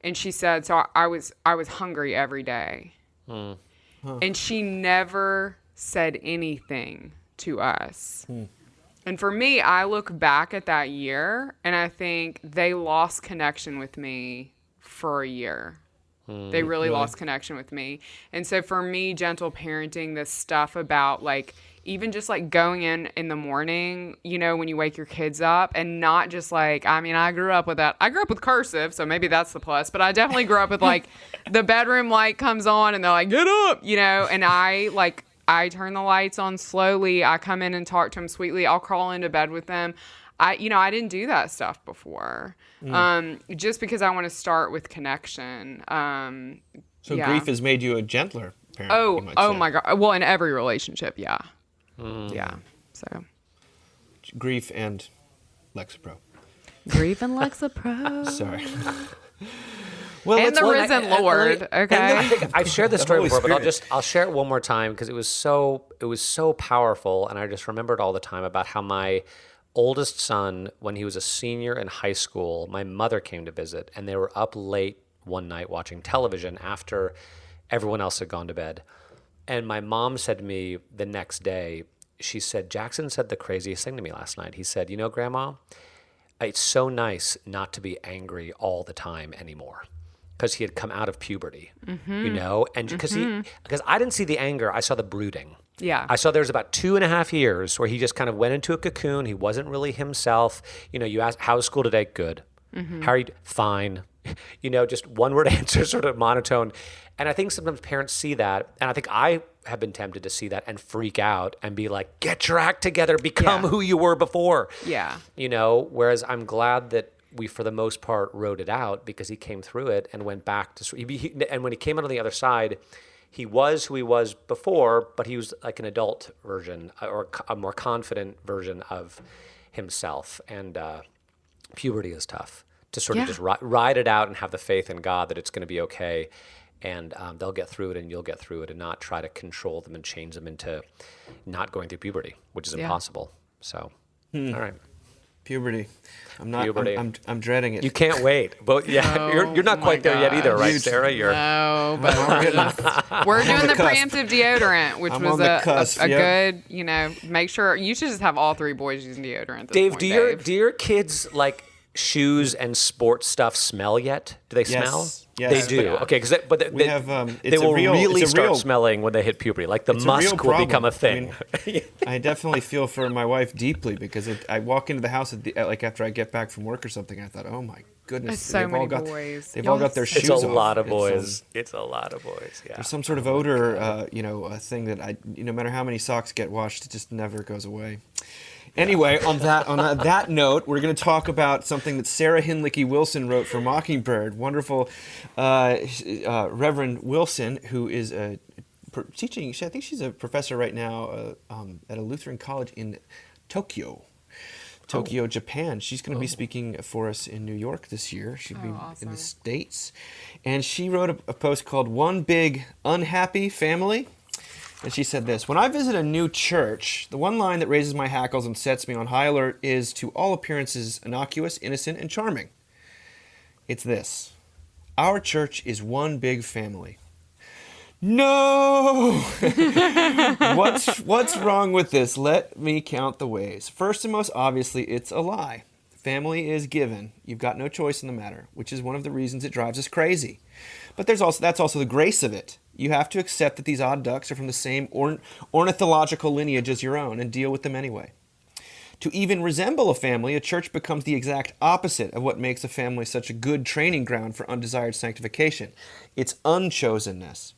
Speaker 3: And she said, so I was hungry every day. And she never said anything to us. And for me, I look back at that year and I think they lost connection with me for a year. They really lost connection with me. And so for me, gentle parenting, this stuff about even just going in the morning, when you wake your kids up, and not just I grew up with that. I grew up with cursive, so maybe that's the plus, but I definitely grew up with the bedroom light comes on and they're like, get up, and I turn the lights on slowly. I come in and talk to them sweetly. I'll crawl into bed with them. I didn't do that stuff before. Just because I want to start with connection.
Speaker 1: So grief has made you a gentler parent.
Speaker 3: Oh my God. Well, in every relationship. Yeah. Yeah. So
Speaker 1: grief and Lexapro.
Speaker 3: Grief and Lexapro.
Speaker 1: Sorry.
Speaker 3: Well, and the risen Lord. Okay.
Speaker 4: I think I've shared this story
Speaker 1: Holy
Speaker 4: before, but
Speaker 1: Spirit.
Speaker 4: I'll share it one more time because it was so powerful, and I just remembered all the time about how my oldest son, when he was a senior in high school, my mother came to visit, and they were up late one night watching television after Everyone else had gone to bed. And my mom said to me the next day, she said, Jackson said the craziest thing to me last night. He said, you know, Grandma, it's so nice not to be angry all the time anymore. Because he had come out of puberty, you know, and because I didn't see the anger, I saw the brooding.
Speaker 3: Yeah.
Speaker 4: I saw there was about 2.5 years where he just kind of went into a cocoon. He wasn't really himself. You know, you asked, how's school today? Good. How are you? Fine. You know, just one word answer, sort of monotone. And I think sometimes parents see that. And I think I have been tempted to see that and freak out and be like, get your act together, become who you were before.
Speaker 3: Yeah.
Speaker 4: You know, whereas I'm glad that we, for the most part, wrote it out because he came through it and went back to, and when he came out on the other side, he was who he was before, but he was like an adult version or a more confident version of himself. And puberty is tough to sort of just ride it out and have the faith in God that it's going to be okay. And they'll get through it and you'll get through it, and not try to control them and change them into not going through puberty, which is impossible. So, all right.
Speaker 1: Puberty. I'm not.
Speaker 4: Puberty.
Speaker 1: I'm dreading it.
Speaker 4: You can't wait. But you're not quite there yet either, right, Sarah?
Speaker 3: No, but we're doing the preemptive deodorant, which
Speaker 1: I'm
Speaker 3: was
Speaker 1: on the cusp,
Speaker 3: a good, you know, make sure you should just have all 3 boys using deodorant. At this
Speaker 4: Dave,
Speaker 3: point,
Speaker 4: do your kids like shoes and sports stuff smell yet? Do they smell?
Speaker 1: Yes.
Speaker 4: They do. Okay, because
Speaker 1: we have.
Speaker 4: They will really start
Speaker 1: real,
Speaker 4: smelling when they hit puberty. Like the
Speaker 1: it's
Speaker 4: musk will become a thing.
Speaker 1: I mean, I definitely feel for my wife deeply because I walk into the house like after I get back from work or something. I thought, oh my goodness,
Speaker 3: It's so many boys.
Speaker 1: They've all got their shoes
Speaker 4: It's a
Speaker 1: off.
Speaker 4: lot of boys. It's a lot of boys. Yeah.
Speaker 1: There's some sort of odor, you know, a thing that no matter how many socks get washed, it just never goes away. Anyway, on that note, we're going to talk about something that Sarah Hinlicky Wilson wrote for Mockingbird. Wonderful Reverend Wilson, who is teaching. I think she's a professor right now at a Lutheran college in Tokyo, Japan. She's going to be speaking for us in New York this year. She'll be in the States. And she wrote a post called One Big Unhappy Family. And she said this: when I visit a new church, the one line that raises my hackles and sets me on high alert is, to all appearances, innocuous, innocent, and charming. It's this: our church is one big family. No! What's wrong with this? Let me count the ways. First and most obviously, it's a lie. Family is given. You've got no choice in the matter, which is one of the reasons it drives us crazy. But that's also the grace of it. You have to accept that these odd ducks are from the same ornithological lineage as your own and deal with them anyway. To even resemble a family, a church becomes the exact opposite of what makes a family such a good training ground for undesired sanctification. It's unchosenness.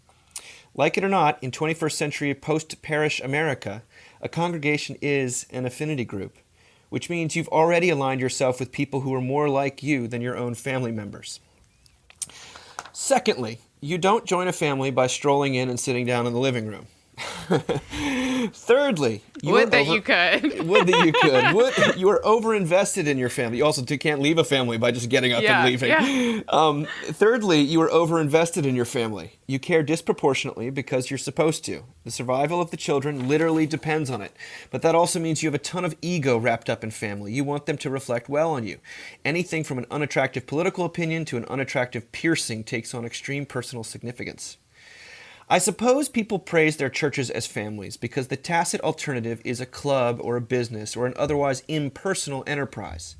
Speaker 1: Like it or not, in 21st century post-parish America, a congregation is an affinity group, which means you've already aligned yourself with people who are more like you than your own family members. Secondly, you don't join a family by strolling in and sitting down in the living room. Thirdly, you are over-invested in your family. You also can't leave a family by just getting up and leaving. Yeah. Thirdly, you are over-invested in your family. You care disproportionately because you're supposed to. The survival of the children literally depends on it. But that also means you have a ton of ego wrapped up in family. You want them to reflect well on you. Anything from an unattractive political opinion to an unattractive piercing takes on extreme personal significance. I suppose people praise their churches as families because the tacit alternative is a club or a business or an otherwise impersonal enterprise.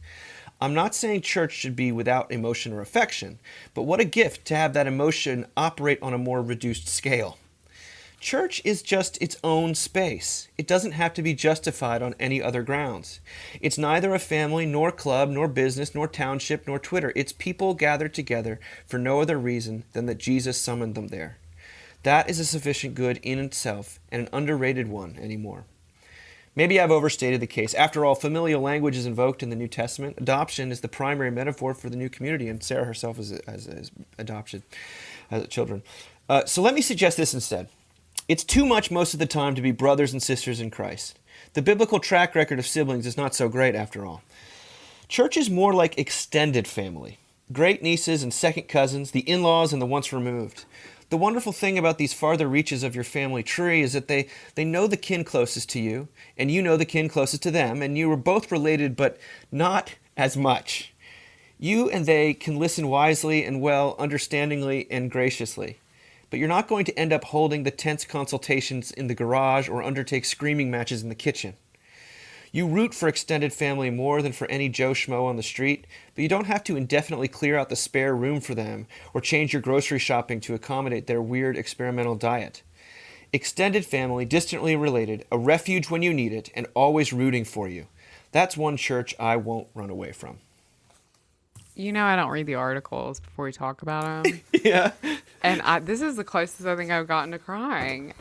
Speaker 1: I'm not saying church should be without emotion or affection, but what a gift to have that emotion operate on a more reduced scale. Church is just its own space. It doesn't have to be justified on any other grounds. It's neither a family, nor club, nor business, nor township, nor Twitter. It's people gathered together for no other reason than that Jesus summoned them there. That is a sufficient good in itself, and an underrated one anymore. Maybe I've overstated the case. After all, familial language is invoked in the New Testament. Adoption is the primary metaphor for the new community, and Sarah herself is adopted as children. So let me suggest this instead. It's too much most of the time to be brothers and sisters in Christ. The biblical track record of siblings is not so great after all. Church is more like extended family. Great nieces and second cousins, the in-laws and the once removed. The wonderful thing about these farther reaches of your family tree is that they know the kin closest to you, and you know the kin closest to them, and you are both related, but not as much. You and they can listen wisely and well, understandingly and graciously. but you're not going to end up holding the tense consultations in the garage or undertake screaming matches in the kitchen. You root for extended family more than for any Joe Schmo on the street, but you don't have to indefinitely clear out the spare room for them or change your grocery shopping to accommodate their weird experimental diet. Extended family, distantly related, a refuge when you need it, and always rooting for you. That's one church I won't run away from.
Speaker 3: You know, I don't read the articles before we talk about them.
Speaker 1: Yeah.
Speaker 3: And this is the closest I think I've gotten to crying.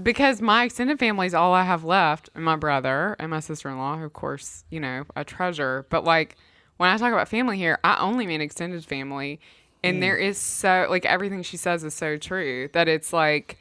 Speaker 3: Because my extended family is all I have left, and my brother and my sister-in-law, who, of course, you know, I treasure. But, like, when I talk about family here, I only mean extended family. And there is so, like, everything she says is so true that it's like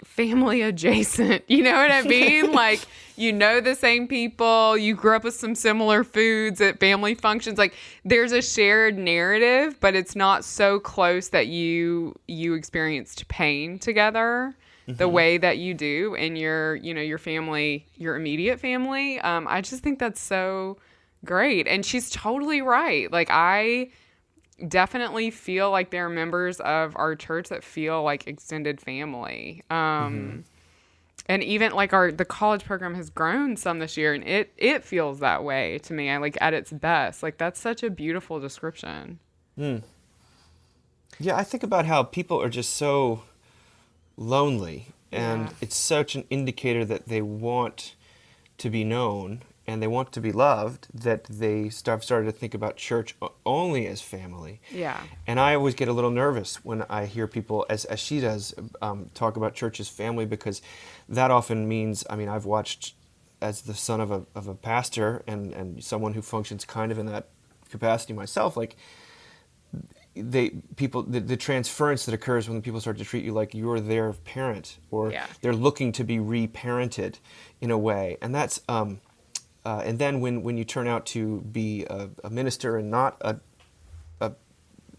Speaker 3: family adjacent. You know what I mean? Like, you know the same people. You grew up with some similar foods at family functions. Like, there's a shared narrative, but it's not so close that you experienced pain together the way that you do in your family, your immediate family. I just think that's so great. And she's totally right. Like, I definitely feel like there are members of our church that feel like extended family. And even like the college program has grown some this year, and it feels that way to me. I like at its best. Like, that's such a beautiful description.
Speaker 1: Yeah, I think about how people are just so lonely, and it's such an indicator that they want to be known and they want to be loved, that they started to think about church only as family.
Speaker 3: Yeah.
Speaker 1: And I always get a little nervous when I hear people, as she does, talk about church as family, because that often means, I mean, I've watched, as the son of a pastor and someone who functions kind of in that capacity myself, like, the transference that occurs when people start to treat you like you're their parent, or they're looking to be reparented in a way. And that's and then when you turn out to be a minister and not a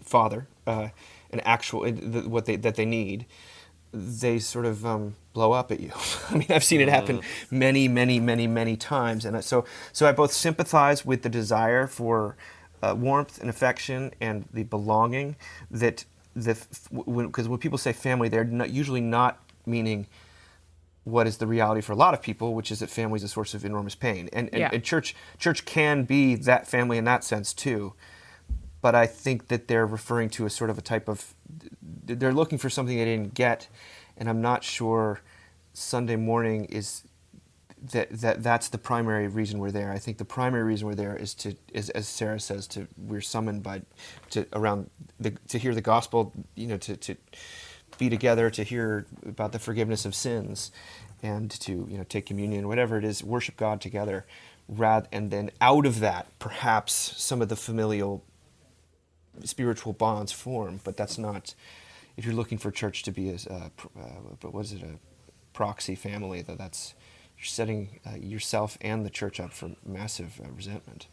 Speaker 1: father, an actual that they need, they sort of blow up at you. I mean, I've seen it happen many times, and so I both sympathize with the desire for warmth and affection and the belonging because when people say family, they're usually not meaning what is the reality for a lot of people, which is that family is a source of enormous pain. And church can be that family in that sense too. But I think that they're referring to a sort of a type of, they're looking for something they didn't get, and I'm not sure Sunday morning is that's the primary reason we're there. I think the primary reason we're there is as Sarah says, we're summoned to hear the gospel, to be together, to hear about the forgiveness of sins, and to take communion, whatever it is, worship God together, and then out of that, perhaps some of the familial spiritual bonds form. But that's not, if you're looking for church to be a proxy family, that's you're setting yourself and the church up for massive resentment.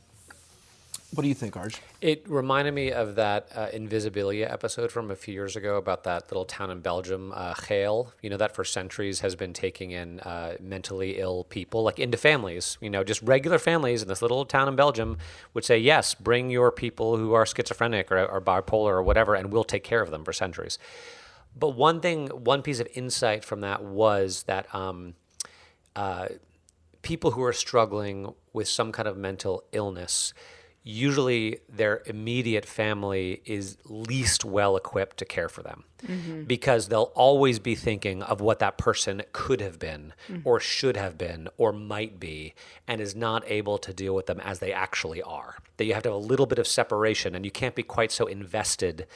Speaker 1: What do you think, Arj?
Speaker 4: It reminded me of that Invisibilia episode from a few years ago about that little town in Belgium, Geel, that for centuries has been taking in mentally ill people, like into families, just regular families in this little town in Belgium would say, yes, bring your people who are schizophrenic or bipolar or whatever, and we'll take care of them for centuries. But one piece of insight from that was that people who are struggling with some kind of mental illness, usually their immediate family is least well equipped to care for them, because they'll always be thinking of what that person could have been or should have been or might be, and is not able to deal with them as they actually are. That you have to have a little bit of separation, and you can't be quite so invested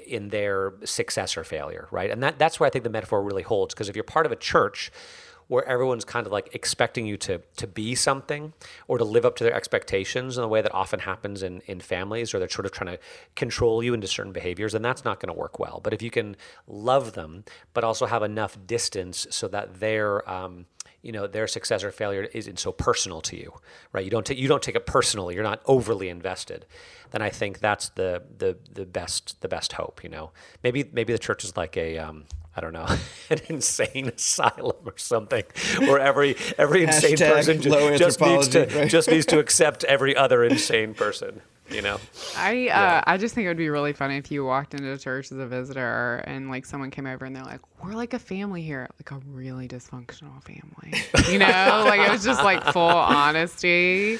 Speaker 4: in their success or failure, right? And that's where I think the metaphor really holds, because if you're part of a church where everyone's kind of like expecting you to be something or to live up to their expectations in a way that often happens in families, or they're sort of trying to control you into certain behaviors, then that's not going to work well. But if you can love them, but also have enough distance so that their success or failure isn't so personal to you, right? You don't take it personally. You're not overly invested. Then I think that's the best hope. Maybe the church is like I don't know, an insane asylum or something, where every insane person just needs to accept every other insane person. You know?
Speaker 3: I just think it would be really funny if you walked into a church as a visitor and like someone came over and they're like, we're like a family here, like a really dysfunctional family. You know, like it was just like full honesty.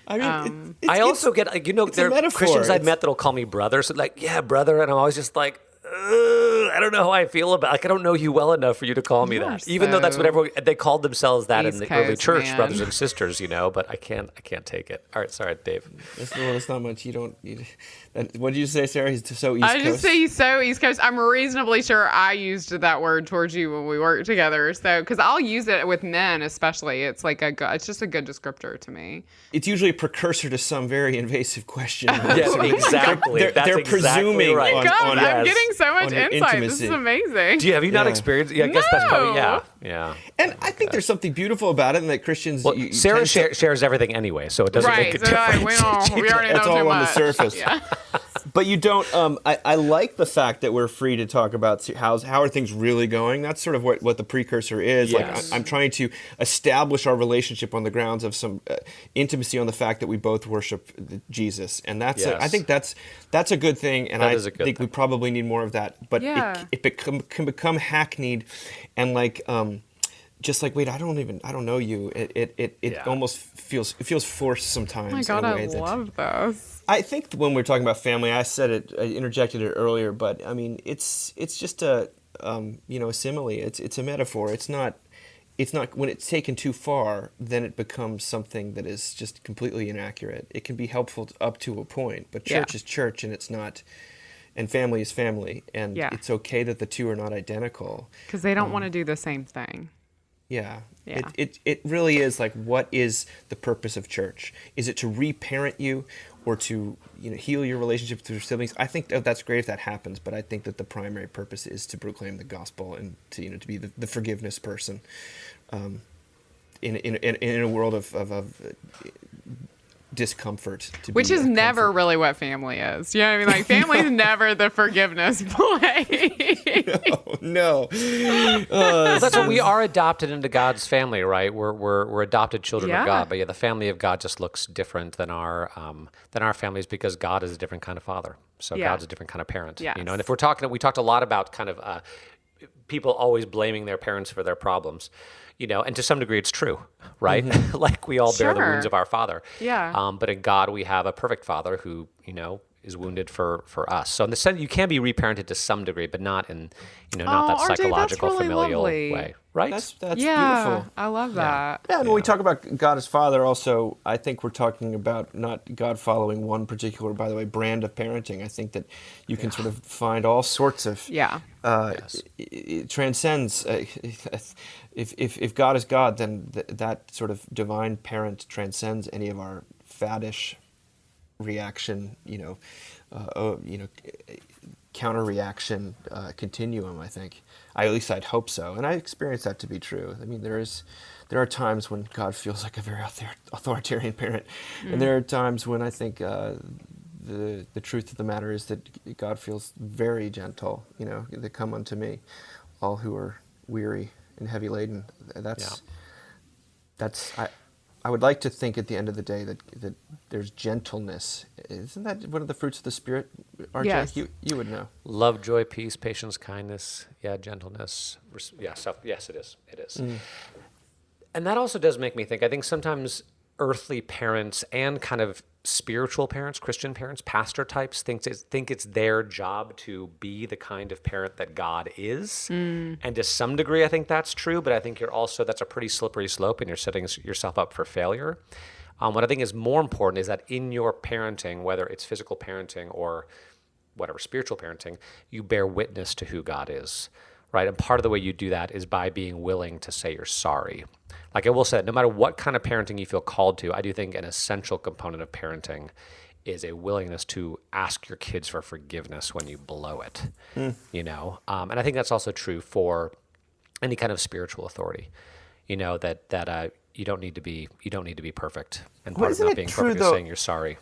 Speaker 1: I mean,
Speaker 4: I also get, like, you know,
Speaker 1: it's a
Speaker 4: there are
Speaker 1: metaphor.
Speaker 4: Christians I've
Speaker 1: It's-
Speaker 4: met that'll call me brother. So like, yeah, brother. And I'm always just like, I don't know how I feel about. Like, I don't know you well enough for you to call me
Speaker 3: You're
Speaker 4: that. Even though that's what everyone they called themselves that
Speaker 3: East
Speaker 4: in the early
Speaker 3: Coast
Speaker 4: church,
Speaker 3: man.
Speaker 4: brothers and sisters. You know, but I can't take it. All right, sorry, Dave.
Speaker 1: That's not much. What did you say, Sarah? He's so East
Speaker 3: I
Speaker 1: Coast.
Speaker 3: just say he's so East Coast. I'm reasonably sure I used that word towards you when we worked together. So, because I'll use it with men, especially. It's like it's just a good descriptor to me.
Speaker 1: It's usually a precursor to some very invasive question.
Speaker 4: Yes, exactly.
Speaker 1: They're
Speaker 4: That's exactly
Speaker 1: presuming
Speaker 4: right.
Speaker 1: on-
Speaker 3: God, I'm
Speaker 1: yes.
Speaker 3: getting so much
Speaker 1: on your
Speaker 3: insight. This is
Speaker 1: intimacy.
Speaker 3: amazing.
Speaker 4: Have you not
Speaker 1: Yeah.
Speaker 4: experienced? Yeah, I guess that's probably
Speaker 3: No.
Speaker 4: yeah.
Speaker 1: And I think there's something beautiful about it, and that Christians.
Speaker 4: Well,
Speaker 1: you
Speaker 4: Sarah
Speaker 1: tend to-
Speaker 4: shares everything anyway, so it doesn't make
Speaker 3: Right.
Speaker 4: a
Speaker 3: So like,
Speaker 4: difference.
Speaker 3: we already know
Speaker 1: It's
Speaker 3: too
Speaker 1: all on the
Speaker 3: much.
Speaker 1: surface.
Speaker 3: Yeah.
Speaker 1: But you don't. I like the fact that we're free to talk about how are things really going. That's sort of what the precursor is.
Speaker 4: Yes.
Speaker 1: Like I'm trying to establish our relationship on the grounds of some intimacy on the fact that we both worship Jesus, and that's
Speaker 4: Yes.
Speaker 1: I think that's a good thing, and
Speaker 4: That
Speaker 1: I
Speaker 4: is a good
Speaker 1: think we
Speaker 4: thing.
Speaker 1: probably need more of that. But
Speaker 3: Yeah.
Speaker 1: it can become hackneyed, and like. Just like, wait, I don't know you. It
Speaker 4: Yeah.
Speaker 1: almost feels forced sometimes.
Speaker 3: Oh my God,
Speaker 1: in a
Speaker 3: I
Speaker 1: way that,
Speaker 3: love this.
Speaker 1: I think when we're talking about family, I interjected it earlier, but I mean, it's just a simile. It's a metaphor. It's not when it's taken too far, then it becomes something that is just completely inaccurate. It can be helpful up to a point, but church
Speaker 3: Yeah.
Speaker 1: is church, and it's not. And family is family, and
Speaker 3: Yeah.
Speaker 1: it's okay that the two are not identical.
Speaker 3: Because they don't want to do the same thing.
Speaker 1: Yeah.
Speaker 3: Yeah.
Speaker 1: It really is like, what is the purpose of church? Is it to reparent you or to heal your relationship with your siblings? I think that's great if that happens, but I think that the primary purpose is to proclaim the gospel and to to be the forgiveness person in a world of discomfort.
Speaker 3: Which is never really what family is. You know what I mean? Like, family's never the forgiveness play.
Speaker 1: No.
Speaker 4: Well, that's what we are, adopted into God's family, right? We're adopted children
Speaker 3: Yeah.
Speaker 4: of God, but yeah, the family of God just looks different than our families because God is a different kind of father. So
Speaker 3: Yeah.
Speaker 4: God's a different kind of parent.
Speaker 3: Yes.
Speaker 4: And if we talked a lot about kind of people always blaming their parents for their problems, and to some degree it's true, right? Like we all bear the
Speaker 3: Sure.
Speaker 4: wounds of our father.
Speaker 3: Yeah.
Speaker 4: But in God we have a perfect father who, is wounded for us. So in the sense, you can be reparented to some degree, but not in, not that
Speaker 3: RJ, that's
Speaker 4: psychological,
Speaker 3: really
Speaker 4: familial
Speaker 3: lovely.
Speaker 4: way, right?
Speaker 1: That's
Speaker 3: Yeah.
Speaker 1: beautiful.
Speaker 3: I love that.
Speaker 1: Yeah, and when we talk about God as Father, also, I think we're talking about not God following one particular, by the way, brand of parenting. I think that you can sort of find all sorts of.
Speaker 3: Yeah.
Speaker 1: It transcends. If God is God, then that sort of divine parent transcends any of our faddish reaction, counter reaction continuum. I think, at least I'd hope so, and I experience that to be true. I mean, there are times when God feels like a very authoritarian parent, and there are times when I think the truth of the matter is that God feels very gentle. They come unto me, all who are weary and heavy laden. I would like to think at the end of the day that there's gentleness. Isn't that one of the fruits of the Spirit, RJ?
Speaker 3: Yes.
Speaker 1: You would know.
Speaker 4: Love, joy, peace, patience, kindness, gentleness. Yes, it is. It is. And that also does make me think, I think sometimes earthly parents and kind of spiritual parents, Christian parents, pastor types, think it's their job to be the kind of parent that God is. And to some degree, I think that's true, but I think that's a pretty slippery slope and you're setting yourself up for failure. What I think is more important is that in your parenting, whether it's physical parenting or whatever, spiritual parenting, you bear witness to who God is, right? And part of the way you do that is by being willing to say you're sorry. Like I will say, no matter what kind of parenting you feel called to, I do think an essential component of parenting is a willingness to ask your kids for forgiveness when you blow it, And I think that's also true for any kind of spiritual authority, that you don't need to be perfect. And part of
Speaker 1: isn't
Speaker 4: not
Speaker 1: it
Speaker 4: being
Speaker 1: true,
Speaker 4: perfect is
Speaker 1: though-
Speaker 4: saying you're sorry.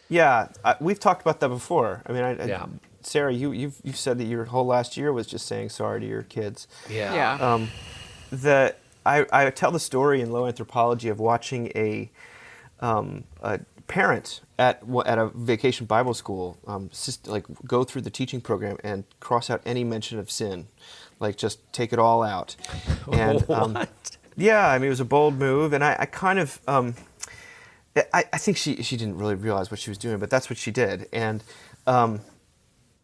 Speaker 1: Yeah, we've talked about that before. I mean,
Speaker 4: Yeah.
Speaker 1: Sarah, you've said that your whole last year was just saying sorry to your kids.
Speaker 3: Yeah.
Speaker 1: I tell the story in Low Anthropology of watching a a parent at a vacation Bible school, like go through the teaching program and cross out any mention of sin, like just take it all out. And
Speaker 4: What?
Speaker 1: yeah, I mean, it was a bold move, and I kind of I think she didn't really realize what she was doing, but that's what she did. And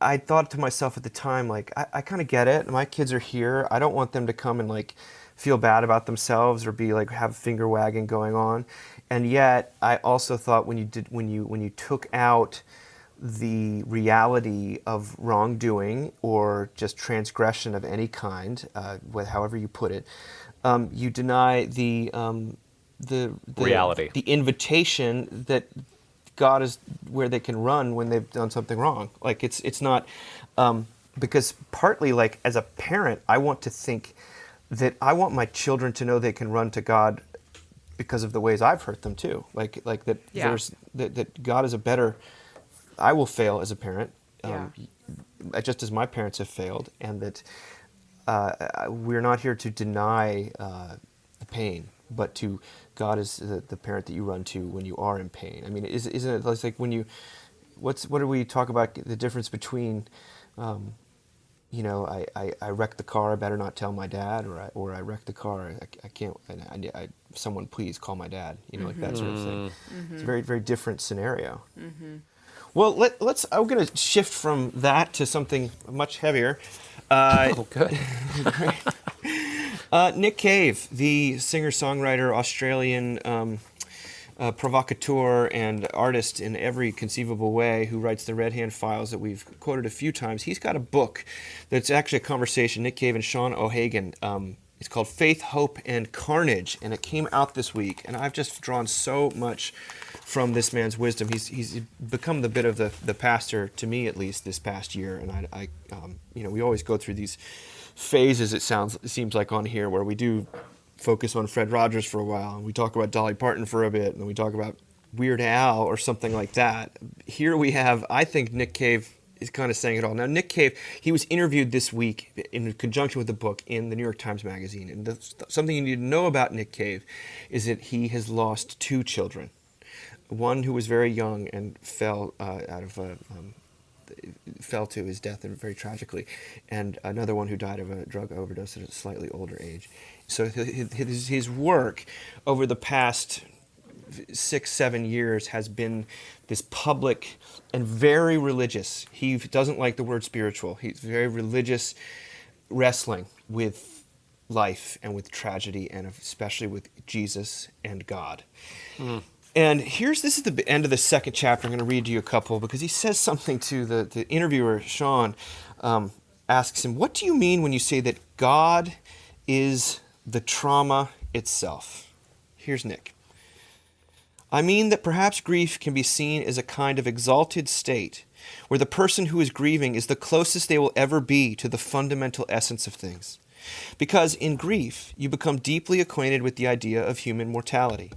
Speaker 1: I thought to myself at the time, like, I kind of get it. My kids are here. I don't want them to come and like feel bad about themselves or be like have finger wagging going on. And yet, I also thought when you took out the reality of wrongdoing or just transgression of any kind, however you put it, you deny the
Speaker 4: Reality.
Speaker 1: the invitation that God is where they can run when they've done something wrong. Like it's not because partly like as a parent, I want to think that I want my children to know they can run to God because of the ways I've hurt them too. Like that
Speaker 3: Yeah.
Speaker 1: there's that God is a better. I will fail as a parent, just as my parents have failed, and that we're not here to deny the pain, but to God is the parent that you run to when you are in pain. I mean, isn't it like when you, what do we talk about the difference between, I wrecked the car, I better not tell my dad, or I wrecked the car, I can't, someone please call my dad, like that sort of thing. It's a very, very different scenario. Well, let's. I'm going to shift from that to something much heavier.
Speaker 4: Oh, good.
Speaker 1: Nick Cave, the singer-songwriter, Australian provocateur and artist in every conceivable way, who writes the Red Hand Files that we've quoted a few times. He's got a book that's actually a conversation. Nick Cave and Sean O'Hagan. It's called Faith, Hope, and Carnage, and it came out this week. And I've just drawn so much from this man's wisdom. He's become the bit of the pastor, to me at least, this past year. And I we always go through these phases, it seems like on here, where we do focus on Fred Rogers for a while, and we talk about Dolly Parton for a bit, and then we talk about Weird Al or something like that. Here we have, I think Nick Cave is kind of saying it all. Now, Nick Cave, he was interviewed this week in conjunction with the book in the New York Times Magazine. And something you need to know about Nick Cave is that he has lost two children. One who was very young and fell to his death very tragically, and another one who died of a drug overdose at a slightly older age. So his work over the past 6-7 years has been this public and very religious. He doesn't like the word spiritual. He's very religious, wrestling with life and with tragedy, and especially with Jesus and God. And this is the end of the second chapter. I'm going to read to you a couple, because he says something to the interviewer, Sean, asks him, what do you mean when you say that God is the trauma itself? Here's Nick. I mean that perhaps grief can be seen as a kind of exalted state where the person who is grieving is the closest they will ever be to the fundamental essence of things. Because in grief, you become deeply acquainted with the idea of human mortality.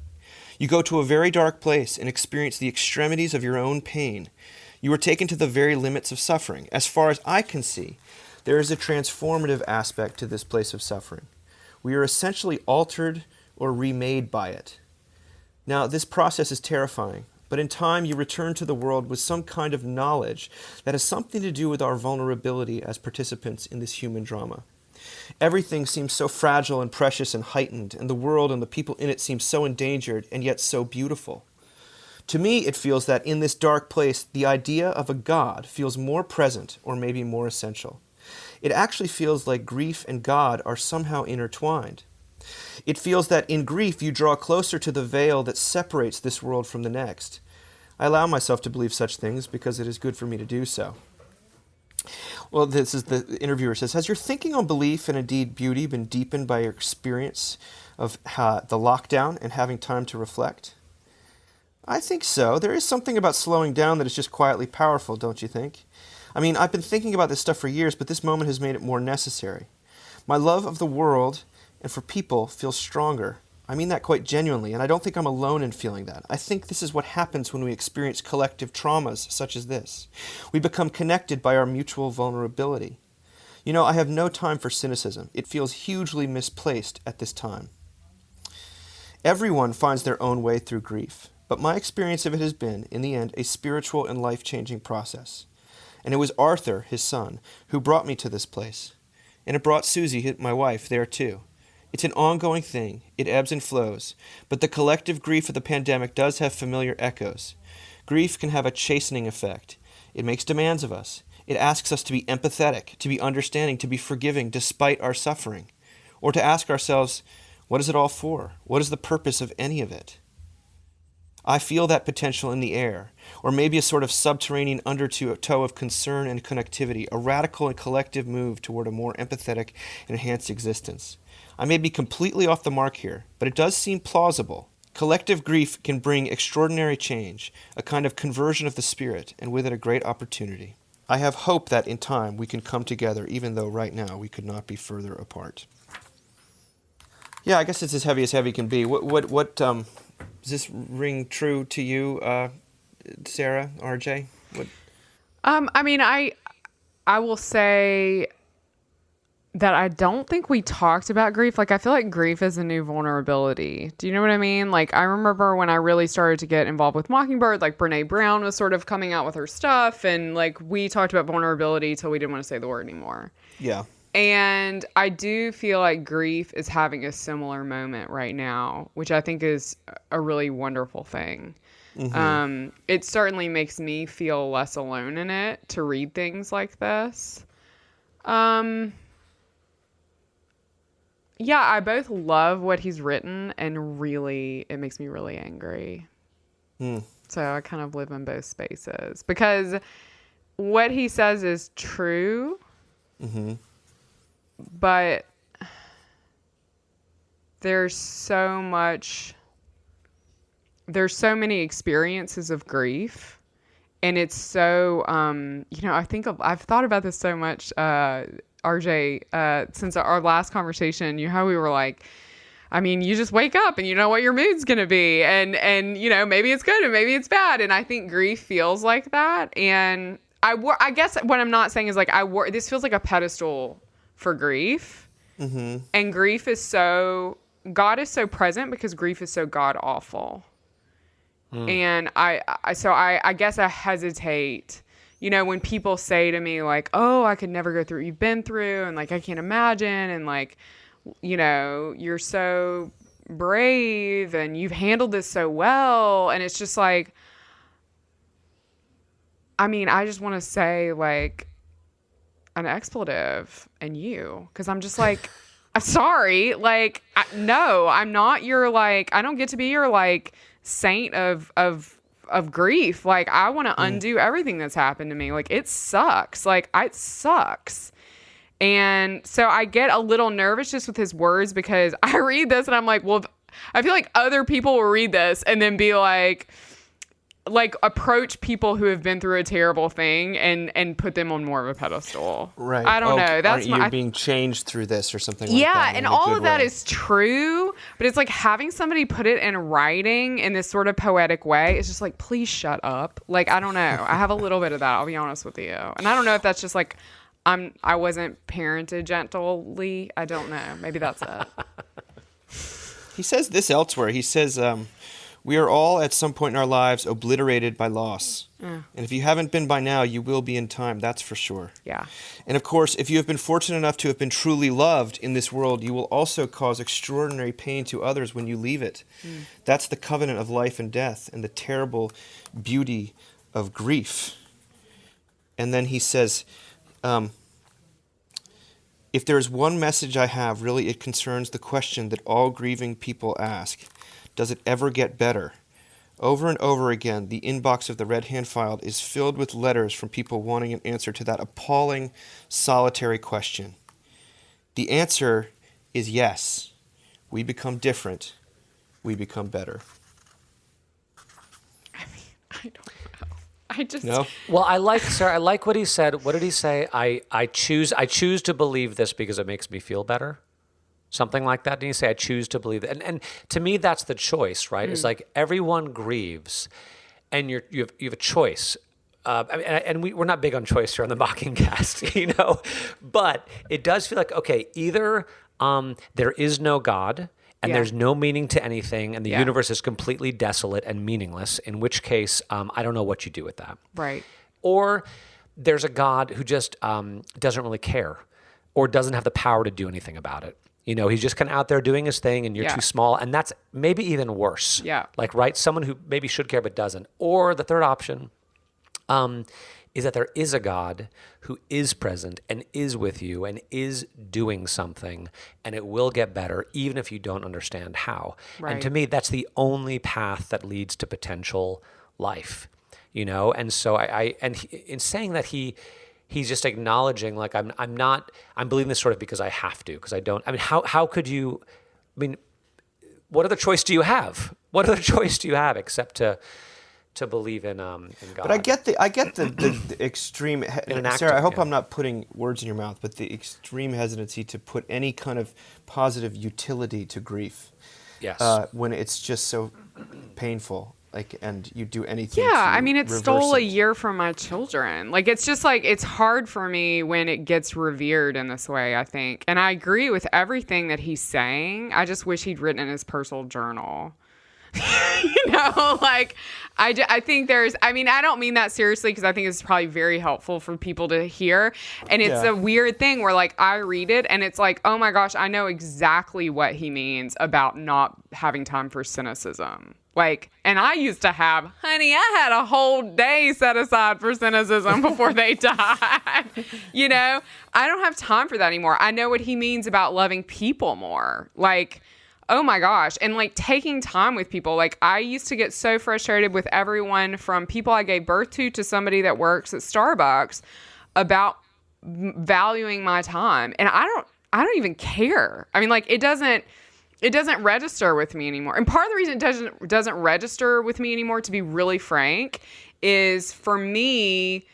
Speaker 1: You go to a very dark place and experience the extremities of your own pain. You are taken to the very limits of suffering. As far as I can see, there is a transformative aspect to this place of suffering. We are essentially altered or remade by it. Now, this process is terrifying, but in time you return to the world with some kind of knowledge that has something to do with our vulnerability as participants in this human drama. Everything seems so fragile and precious and heightened, and the world and the people in it seem so endangered and yet so beautiful. To me, it feels that in this dark place, the idea of a God feels more present, or maybe more essential. It actually feels like grief and God are somehow intertwined. It feels that in grief you draw closer to the veil that separates this world from the next. I allow myself to believe such things because it is good for me to do so. Well, this is the interviewer says, has your thinking on belief and indeed beauty been deepened by your experience of the lockdown and having time to reflect? I think so. There is something about slowing down that is just quietly powerful, don't you think? I mean, I've been thinking about this stuff for years, but this moment has made it more necessary. My love of the world and for people feels stronger. I mean that quite genuinely, and I don't think I'm alone in feeling that. I think this is what happens when we experience collective traumas such as this. We become connected by our mutual vulnerability. You know, I have no time for cynicism. It feels hugely misplaced at this time. Everyone finds their own way through grief, But my experience of it has been, in the end, a spiritual and life-changing process. And it was Arthur, his son, who brought me to this place. And it brought Susie, my wife, there too. It's an ongoing thing. It ebbs and flows. But the collective grief of the pandemic does have familiar echoes. Grief can have a chastening effect. It makes demands of us. It asks us to be empathetic, to be understanding, to be forgiving despite our suffering. Or to ask ourselves, what is it all for? What is the purpose of any of it? I feel that potential in the air, or maybe a sort of subterranean undertow of concern and connectivity, a radical and collective move toward a more empathetic and enhanced existence. I may be completely off the mark here, but it does seem plausible. Collective grief can bring extraordinary change, a kind of conversion of the spirit, and with it a great opportunity. I have hope that in time we can come together, even though right now we could not be further apart. Yeah, I guess it's as heavy can be. What does this ring true to you, Sarah, RJ?
Speaker 3: I mean, I will say that I don't think we talked about grief. Like, I feel like grief is a new vulnerability. Do you know what I mean? Like, I remember when I really started to get involved with Mockingbird, like Brene Brown was sort of coming out with her stuff, and like we talked about vulnerability till we didn't want to say the word anymore.
Speaker 1: Yeah. And
Speaker 3: I do feel like grief is having a similar moment right now, which I think is a really wonderful thing. Mm-hmm. It certainly makes me feel less alone in it to read things like this. Yeah, I both love what he's written and really, it makes me really angry. So I kind of live in both spaces because what he says is true. Mm-hmm. But there's so many experiences of grief, and it's so, I've thought about this so much, RJ, since our last conversation, how we were like, I mean, you just wake up and you know what your mood's going to be, and maybe it's good and maybe it's bad. And I think grief feels like that. And I guess what I'm not saying is like, this feels like a pedestal for grief. Mm-hmm. And grief is God is so present because grief is so God awful. And I guess I hesitate, when people say to me like, oh, I could never go through what you've been through. And like, I can't imagine. And like, you're so brave and you've handled this so well. And it's just like, I mean, I just want to say like, an expletive and because I'm just like, I'm sorry. Like, no, I'm not your, like, I don't get to be your like saint of grief. Like, I want to undo everything that's happened to me. Like, it sucks. Like, it sucks. And so I get a little nervous just with his words because I read this and I'm like, well, I feel like other people will read this and then be like approach people who have been through a terrible thing and put them on more of a pedestal.
Speaker 1: Right.
Speaker 3: I don't know. That's
Speaker 1: you're being changed through this or something like that.
Speaker 3: Yeah, and all of that is true, but it's like having somebody put it in writing in this sort of poetic way. It's just like, please shut up. Like, I don't know. I have a little bit of that, I'll be honest with you. And I don't know if that's just like I wasn't parented gently. I don't know. Maybe that's it.
Speaker 1: He says this elsewhere. He says, we are all at some point in our lives obliterated by loss. And if you haven't been by now, you will be in time. That's for sure.
Speaker 3: Yeah.
Speaker 1: And of course, if you have been fortunate enough to have been truly loved in this world, you will also cause extraordinary pain to others when you leave it. That's the covenant of life and death and the terrible beauty of grief. And then he says, if there is one message I have, really it concerns the question that all grieving people ask. Does it ever get better? Over and over again, the inbox of the Red Hand File is filled with letters from people wanting an answer to that appalling, solitary question. The answer is yes. We become different. We become better.
Speaker 3: I mean, I don't know. I just...
Speaker 1: No?
Speaker 4: Well, I like what he said. What did he say? I choose to believe this because it makes me feel better. Something like that. Didn't you say, I choose to believe it? And to me, that's the choice, right? It's like everyone grieves and you have a choice. We're not big on choice here on the Mockingcast, but it does feel like, okay, either there is no God and
Speaker 3: Yeah.
Speaker 4: there's no meaning to anything, and the
Speaker 3: Yeah.
Speaker 4: universe is completely desolate and meaningless, in which case, I don't know what you do with that.
Speaker 3: Right.
Speaker 4: Or there's a God who just doesn't really care or doesn't have the power to do anything about it. You know, he's just kind of out there doing his thing and you're
Speaker 3: Yeah.
Speaker 4: too small. And that's maybe even worse.
Speaker 3: Yeah.
Speaker 4: Like, right? Someone who maybe should care but doesn't. Or the third option is that there is a God who is present and is with you and is doing something, and it will get better even if you don't understand how.
Speaker 3: Right.
Speaker 4: And to me, that's the only path that leads to potential life, you know? And so in saying that he's just acknowledging, like, I'm believing this sort of because I have to, because I don't, I mean, how could you, I mean, what other choice do you have? What other choice do you have except to believe in God?
Speaker 1: But I get the extreme.
Speaker 4: an act
Speaker 1: Sarah, I
Speaker 4: of-
Speaker 1: hope
Speaker 4: yeah.
Speaker 1: I'm not putting words in your mouth, but the extreme hesitancy to put any kind of positive utility to grief.
Speaker 4: Yes.
Speaker 1: When it's just so painful, like, and you do anything.
Speaker 3: Yeah,
Speaker 1: to
Speaker 3: I mean, it
Speaker 1: reverse
Speaker 3: stole a
Speaker 1: it.
Speaker 3: year from my children. Like, it's just like, it's hard for me when it gets revered in this way, I think. And I agree with everything that he's saying. I just wish he'd written in his personal journal. You know, like, I think there's, I mean, I don't mean that seriously, because I think it's probably very helpful for people to hear. And it's
Speaker 1: Yeah.
Speaker 3: a weird thing where, like, I read it and it's like, oh my gosh, I know exactly what he means about not having time for cynicism. Like, and I used to have, honey, I had a whole day set aside for cynicism before they died. You know, I don't have time for that anymore. I know what he means about loving people more. Like, oh my gosh. And like taking time with people. Like, I used to get so frustrated with everyone from people I gave birth to somebody that works at Starbucks about valuing my time. And I don't even care. I mean, like, it doesn't register with me anymore. And part of the reason it doesn't register with me anymore, to be really frank, is for me,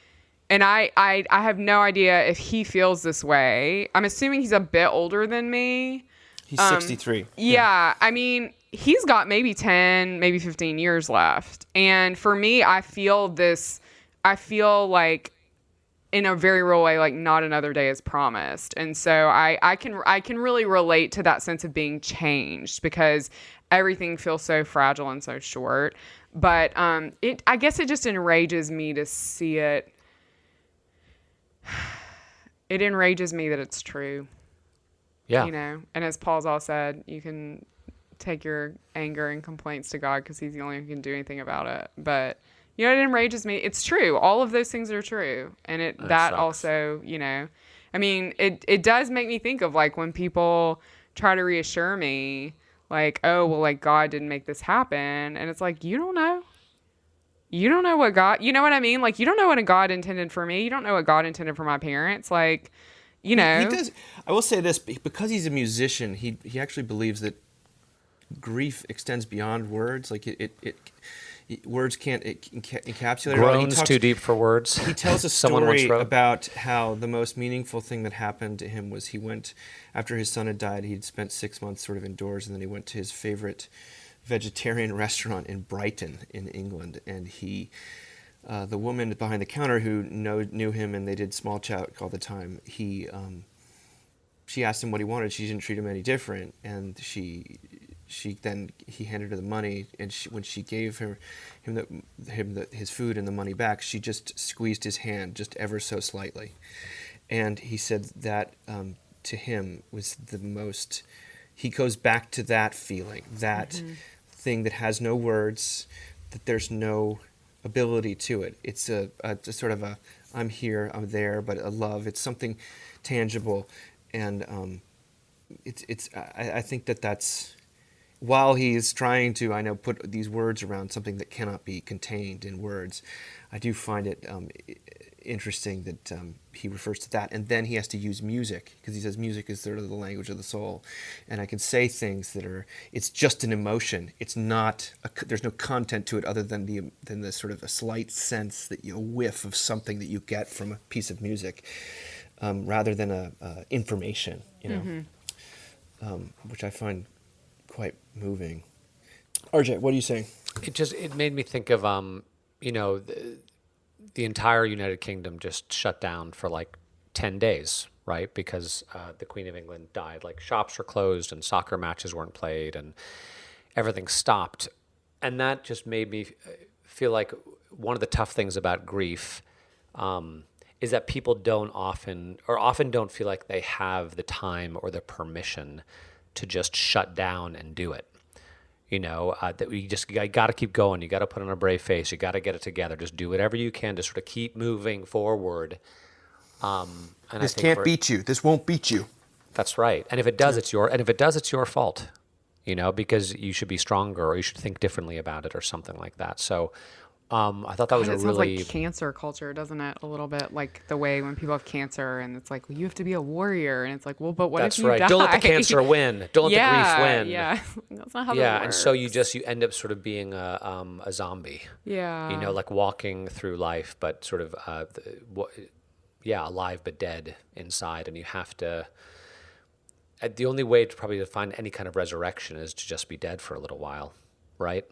Speaker 3: and I have no idea if he feels this way. I'm assuming he's a bit older than me.
Speaker 1: He's 63.
Speaker 3: Yeah, I mean, he's got maybe 10, maybe 15 years left. And for me, I feel like, in a very real way, like, not another day is promised. And so I can really relate to that sense of being changed, because everything feels so fragile and so short. But I guess it just enrages me to see it. It enrages me that it's true.
Speaker 4: Yeah.
Speaker 3: You know, and as Paul's all said, you can take your anger and complaints to God because he's the only one who can do anything about it. But, you know, it enrages me. It's true. All of those things are true. And that
Speaker 4: sucks.
Speaker 3: also, you know, I mean, it does make me think of, like, when people try to reassure me, like, oh, well, like, God didn't make this happen. And it's like, you don't know. You don't know what God, you know what I mean? Like, you don't know what God intended for me. You don't know what God intended for my parents. Like, you know.
Speaker 1: He does. I will say this, because he's a musician, he actually believes that grief extends beyond words. Like, words can't encapsulate it all. He
Speaker 4: Groans
Speaker 1: talks-
Speaker 4: too deep for words.
Speaker 1: He tells a
Speaker 4: Someone once
Speaker 1: story
Speaker 4: wrote.
Speaker 1: about how the most meaningful thing that happened to him was he went, after his son had died, he'd spent 6 months sort of indoors, and then he went to his favorite vegetarian restaurant in Brighton in England, and the woman behind the counter who knew him, and they did small chat all the time, she asked him what he wanted. She didn't treat him any different, and he handed her the money, and when she gave him his food and the money back, she just squeezed his hand just ever so slightly, and he said that to him was the most. He goes back to that feeling, that thing that has no words, that there's no ability to it. It's a sort of a I'm here, I'm there, but a love. It's something tangible, and I think that's. While he is trying to, I know, put these words around something that cannot be contained in words, I do find it interesting that he refers to that. And then he has to use music, because he says music is sort of the language of the soul. And I can say things that it's just an emotion. It's not, there's no content to it other than the sort of a slight sense, that a whiff of something that you get from a piece of music, rather than a information, you know, which I find quite moving. RJ, what are you saying?
Speaker 4: It made me think of you know, the entire United Kingdom just shut down for like 10 days, right? Because the Queen of England died. Like shops were closed and soccer matches weren't played and everything stopped. And that just made me feel like one of the tough things about grief is that people often don't feel like they have the time or the permission to just shut down and do it. That you got to keep going. You got to put on a brave face. You got to get it together. Just do whatever you can to sort of keep moving forward. And
Speaker 1: This can't beat you. This won't beat you.
Speaker 4: That's right. And if it does, it's your fault. Because you should be stronger or you should think differently about it or something like that. So I thought that was
Speaker 3: it
Speaker 4: a
Speaker 3: sounds
Speaker 4: really
Speaker 3: like cancer culture, doesn't it? A little bit like the way when people have cancer and it's like, well, you have to be a warrior, and it's like, well, but what
Speaker 4: That's
Speaker 3: if you
Speaker 4: right.
Speaker 3: die?
Speaker 4: Don't let the cancer win. Don't let the grief win.
Speaker 3: Yeah, that's not how
Speaker 4: Yeah,
Speaker 3: that
Speaker 4: and
Speaker 3: works.
Speaker 4: so you end up sort of being a zombie.
Speaker 3: Yeah.
Speaker 4: Like walking through life, but sort of alive but dead inside, and you have to. The only way to find any kind of resurrection is to just be dead for a little while, right?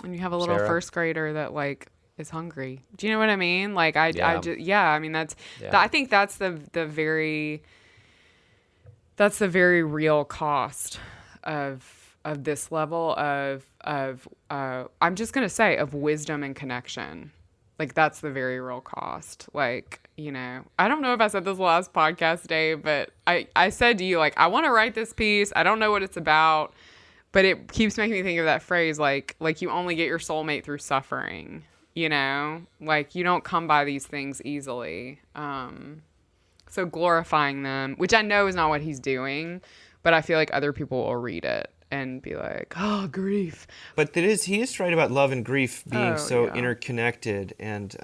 Speaker 3: And you have a little
Speaker 4: Sarah?
Speaker 3: first grader that like is hungry. Do you know what I mean? Like I mean that's
Speaker 4: Yeah.
Speaker 3: I think that's the very real cost of this level of I'm just gonna say of wisdom and connection. Like that's the very real cost. Like, I don't know if I said this last podcast today, but I said to you, like, I want to write this piece. I don't know what it's about, but it keeps making me think of that phrase, like you only get your soulmate through suffering, like you don't come by these things easily. So glorifying them, which I know is not what he's doing, but I feel like other people will read it and be like, oh, grief.
Speaker 1: But he is right about love and grief being so
Speaker 3: yeah.
Speaker 1: interconnected, and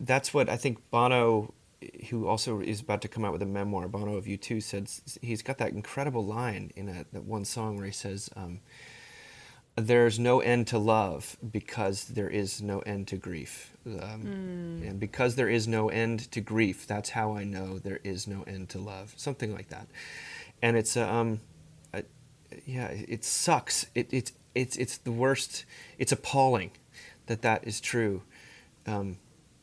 Speaker 1: that's what I think Bono, who also is about to come out with a memoir, Bono of U2, said he's got that incredible line in that one song where he says, there's no end to love because there is no end to grief. And because there is no end to grief, that's how I know there is no end to love. Something like that. And it's it sucks. It's the worst. It's appalling that is true. And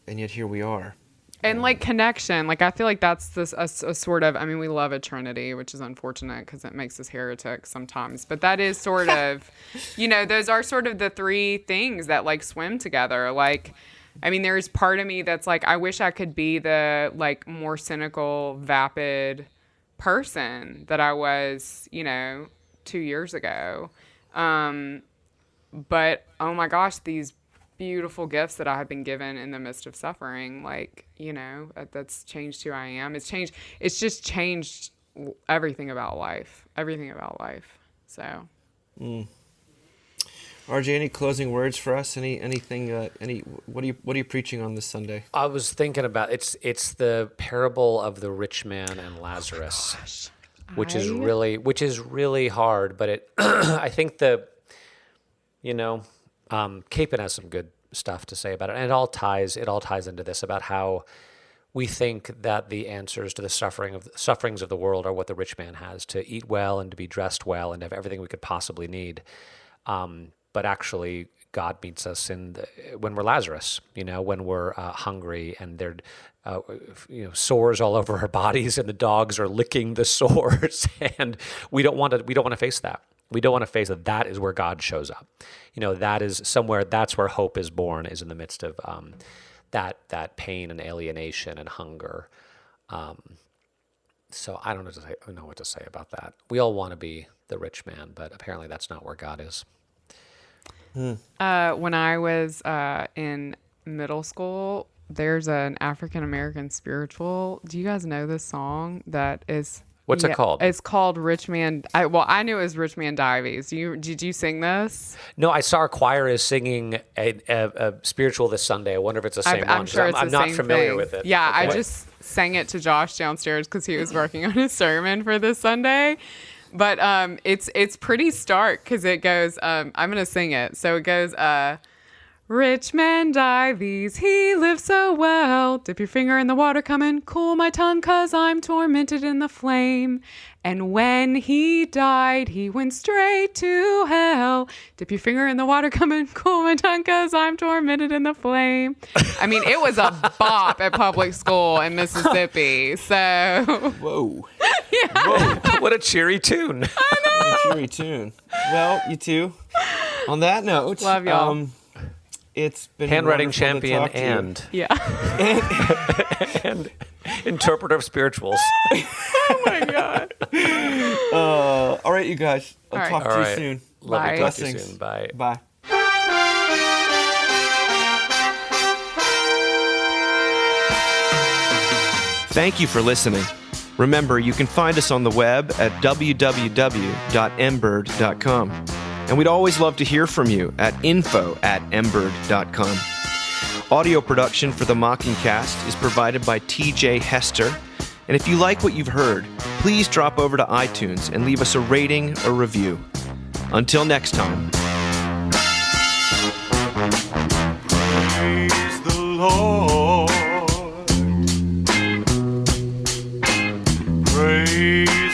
Speaker 1: yet here we are.
Speaker 3: And like connection, like I feel like that's a sort of, I mean, we love a Trinity, which is unfortunate because it makes us heretics sometimes. But that is sort of, those are sort of the three things that like swim together. Like, I mean, there's part of me that's like, I wish I could be the like more cynical, vapid person that I was, 2 years ago. But oh my gosh, these beautiful gifts that I have been given in the midst of suffering, like, that's changed who I am. It's just changed everything about life. So.
Speaker 1: RJ, any closing words for us? Anything? What are you preaching on this Sunday?
Speaker 4: I was thinking about it's the parable of the rich man and Lazarus, which is really hard. But it, I think Capon has some good stuff to say about it, and it all ties into this about how we think that the answers to the sufferings of the world are what the rich man has: to eat well and to be dressed well and have everything we could possibly need. But actually, God meets us when we're Lazarus, when we're hungry and there sores all over our bodies and the dogs are licking the sores, and we don't want to face that. We don't want to face that. That is where God shows up. That is somewhere. That's where hope is born. Is in the midst of that pain and alienation and hunger. So I don't know what to say about that. We all want to be the rich man, but apparently that's not where God is.
Speaker 3: When I was in middle school, there's an African American spiritual. Do you guys know this song that is?
Speaker 4: What's it called?
Speaker 3: It's called Rich Man. I knew it was Rich Man Dives. Did you sing this?
Speaker 4: No, I saw our choir is singing a spiritual this Sunday. I wonder if it's the same one.
Speaker 3: I'm sure it's
Speaker 4: I'm
Speaker 3: the
Speaker 4: not
Speaker 3: same
Speaker 4: familiar
Speaker 3: thing.
Speaker 4: with it.
Speaker 3: Yeah,
Speaker 4: Okay.
Speaker 3: I just sang it to Josh downstairs because he was working on his sermon for this Sunday. But it's pretty stark because it goes. I'm gonna sing it. So it goes. Rich man Dives, he lives so well. Dip your finger in the water, come and cool my tongue, 'cause I'm tormented in the flame. And when he died, he went straight to hell. Dip your finger in the water, come and cool my tongue, 'cause I'm tormented in the flame. I mean, it was a bop at public school in Mississippi. So,
Speaker 1: Whoa.
Speaker 3: yeah.
Speaker 4: What a cheery tune.
Speaker 1: What a cheery tune. Well, you two, on that note,
Speaker 3: Love y'all.
Speaker 1: It's been
Speaker 4: Handwriting
Speaker 1: wonderful to
Speaker 4: champion
Speaker 1: talk to you.
Speaker 4: and
Speaker 3: Yeah.
Speaker 4: and interpreter of spirituals.
Speaker 3: Oh my God.
Speaker 1: All right, you guys. I'll
Speaker 3: All right.
Speaker 1: talk
Speaker 4: All
Speaker 1: to
Speaker 4: right.
Speaker 1: you soon.
Speaker 4: Love
Speaker 3: Bye.
Speaker 4: you. Talk to you
Speaker 1: Blessings.
Speaker 4: soon. Bye.
Speaker 1: Bye. Thank you for listening. Remember, you can find us on the web at www.mbird.com. And we'd always love to hear from you at info@mbird.com. Audio production for the Mockingcast is provided by TJ Hester. And if you like what you've heard, please drop over to iTunes and leave us a rating or review. Until next time.
Speaker 2: Praise the Lord. Praise